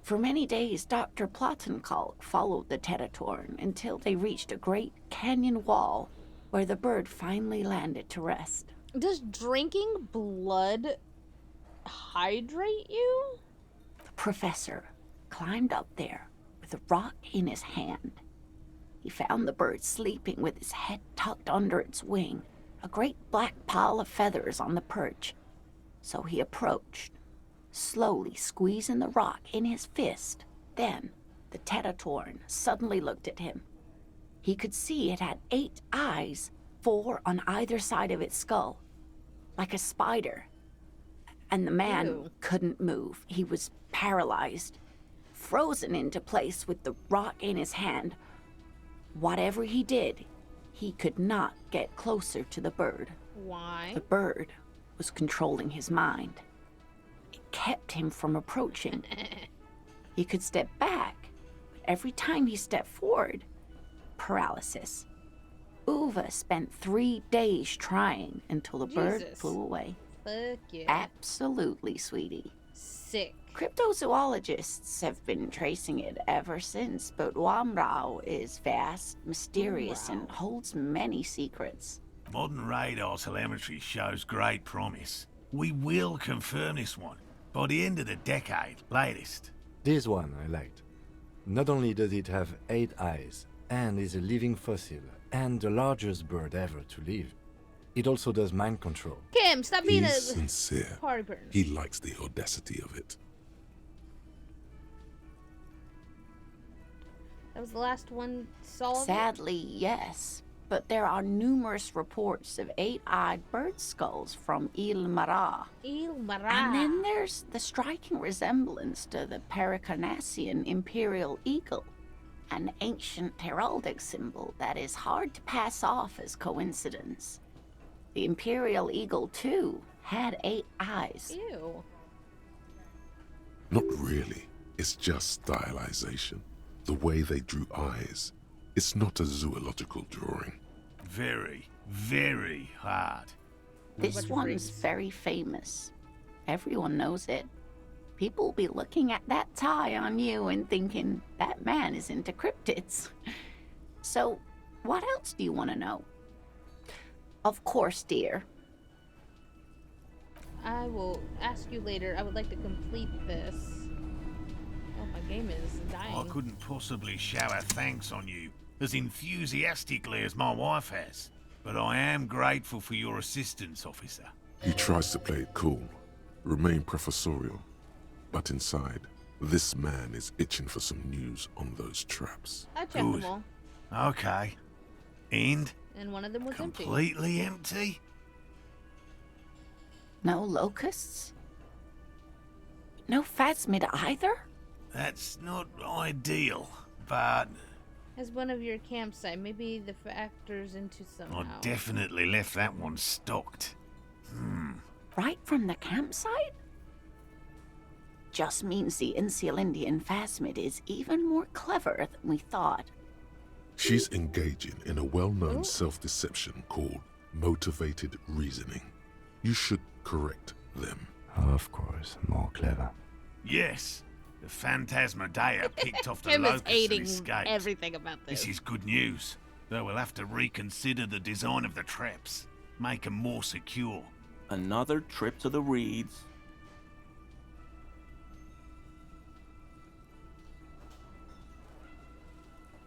For many days, Dr. Plattenkalk followed the teratorn until they reached a great canyon wall where the bird finally landed to rest. Does drinking blood hydrate you? The professor climbed up there with a rock in his hand. He found the bird sleeping with his head tucked under its wing, a great black pile of feathers on the perch. So he approached, slowly squeezing the rock in his fist. Then the teratorn suddenly looked at him. He could see it had 8 eyes, 4 on either side of its skull, like a spider. And the man couldn't move. He was paralyzed, frozen into place with the rock in his hand. Whatever he did, he could not get closer to the bird. Why? The bird was controlling his mind. It kept him from approaching. He could step back, but every time he stepped forward, paralysis. Uwe spent 3 days trying until the bird flew away. Fuck yeah. Absolutely, sweetie. Sick. Cryptozoologists have been tracing it ever since, but Oamrau is vast, mysterious, and holds many secrets. Modern radar telemetry shows great promise. We will confirm this one by the end of the decade, latest. This one I liked. Not only does it have 8 eyes, and is a living fossil, and the largest bird ever to live, it also does mind control. Kim, stop being He's a sincere. party person. He likes the audacity of it. That was the last one solved? Sadly, yes. But there are numerous reports of 8-eyed bird skulls from Ilmara. Ilmara. And then there's the striking resemblance to the Pericarnassian imperial eagle, an ancient heraldic symbol that is hard to pass off as coincidence. The imperial eagle, too, had 8 eyes. Ew. Not really. It's just stylization. The way they drew eyes. It's not a zoological drawing. Very, very hard. This one's very famous. Everyone knows it. People will be looking at that tie on you and thinking that man is into cryptids. So, what else do you want to know? Of course, dear. I will ask you later. I would like to complete this. Oh, my game is dying. I couldn't possibly shower thanks on you as enthusiastically as my wife has, but I am grateful for your assistance, officer. He tries to play it cool, remain professorial, but inside, this man is itching for some news on those traps. I checked Good. them all, Okay. And and one of them was empty. completely empty? No locusts? No phasmid either? That's not ideal, but As one of your campsite, maybe the factors into I somehow. definitely left that one stocked. Right from the campsite? Just means the Insulindian phasmid is even more clever than we thought. She's engaging in a well-known self-deception called motivated reasoning. You should correct them. Of course, more clever. Yes, the Phantasmadeia picked off the Him is locusts and aiding escaped. everything about this. This is good news, though we'll have to reconsider the design of the traps, make them more secure. Another trip to the reeds.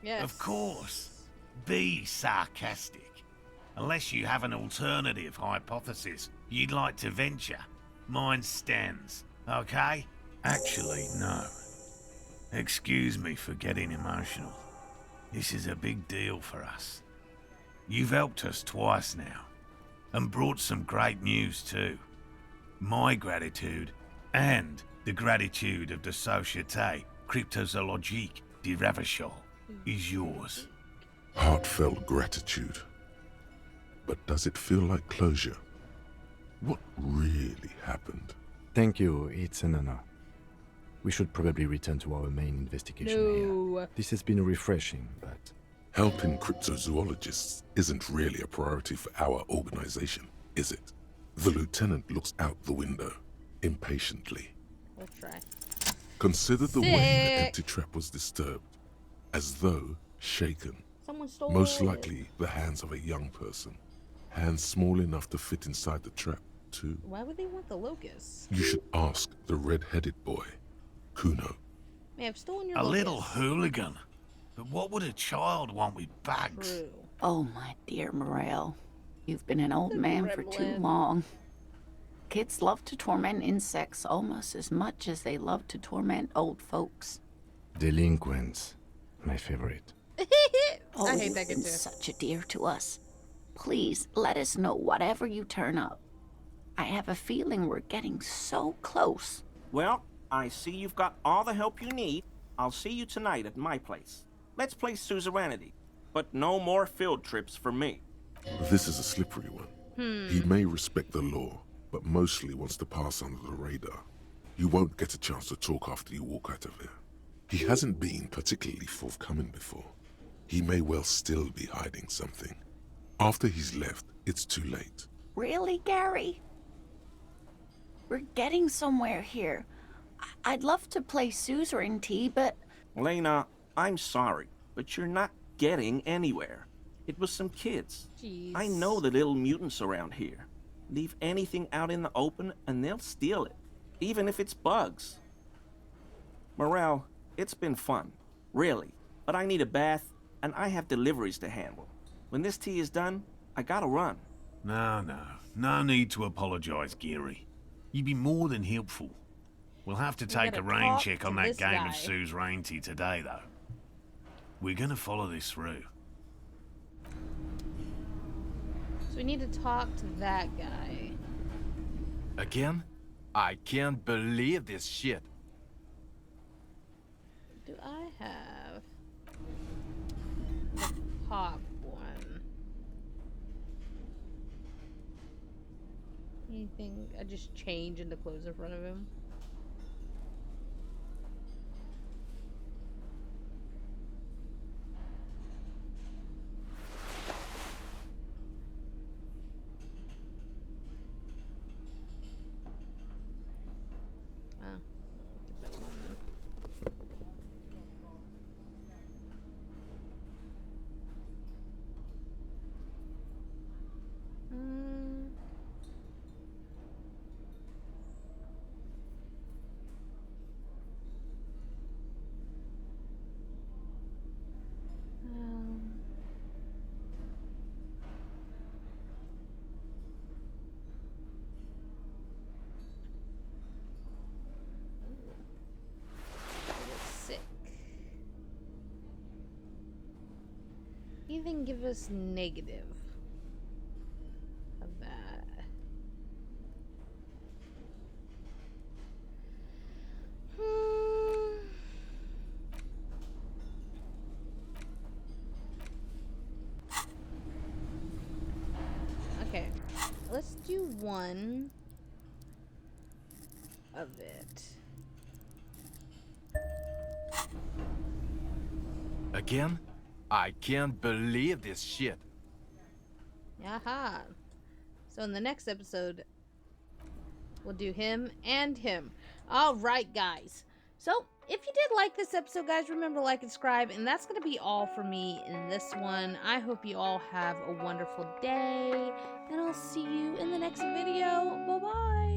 Yes. Of course. Be sarcastic. Unless you have an alternative hypothesis you'd like to venture, mine stands, okay? Actually, no. Excuse me for getting emotional. This is a big deal for us. You've helped us twice now, and brought some great news too. My gratitude, and the gratitude of the Société Cryptozoologique de Revachol, is yours. Heartfelt gratitude. But does it feel like closure? What really happened? Thank you, it's an honor. We should probably return to our main investigation here. No. This has been refreshing, but Helping cryptozoologists isn't really a priority for our organization, is it? The lieutenant looks out the window, impatiently. We'll try. Consider the way the Sick. empty trap was disturbed, as though shaken. Someone stole Most it. likely the hands of a young person. Hands small enough to fit inside the trap, too. Why would they want the locusts? You should ask the red-headed boy, Kuno. May have stolen your A locusts. little hooligan. But what would a child want with bags? True. Oh, my dear Morel. You've been an old The man for too gremlin. long. Kids love to torment insects almost as much as they love to torment old folks. delinquents, my favorite. I hate that kid and too. such a dear to us. Please, let us know whatever you turn up. I have a feeling we're getting so close. Well, I see you've got all the help you need. I'll see you tonight at my place. Let's play suzerainty, but no more field trips for me. This is a slippery one. He may respect the law, but mostly wants to pass under the radar. You won't get a chance to talk after you walk out of here. He hasn't been particularly forthcoming before. He may well still be hiding something. After he's left, it's too late. Really, Gary? We're getting somewhere here. I'd love to play suzerainty, but Lena, I'm sorry, but you're not getting anywhere. It was some kids. Jeez. I know the little mutants around here. Leave anything out in the open and they'll steal it, even if it's bugs. Morel, it's been fun, really, but I need a bath and I have deliveries to handle. When this tea is done, I gotta run. No need to apologize, Geary. You'd be more than helpful. We'll have to take gotta a rain talk check to on that this game guy. of suzerainty today, though. We're gonna follow this through. So we need to talk to that guy. Again? I can't believe this shit. Do I have the pop one? Anything? I just change into clothes in front of him. anything give us negative of that? Okay, let's do one of it. Again? I can't believe this shit. Aha. So in the next episode, we'll do him and him. All right, guys. So if you did like this episode, guys, remember to like and subscribe. And that's going to be all for me in this one. I hope you all have a wonderful day. And I'll see you in the next video. Bye-bye.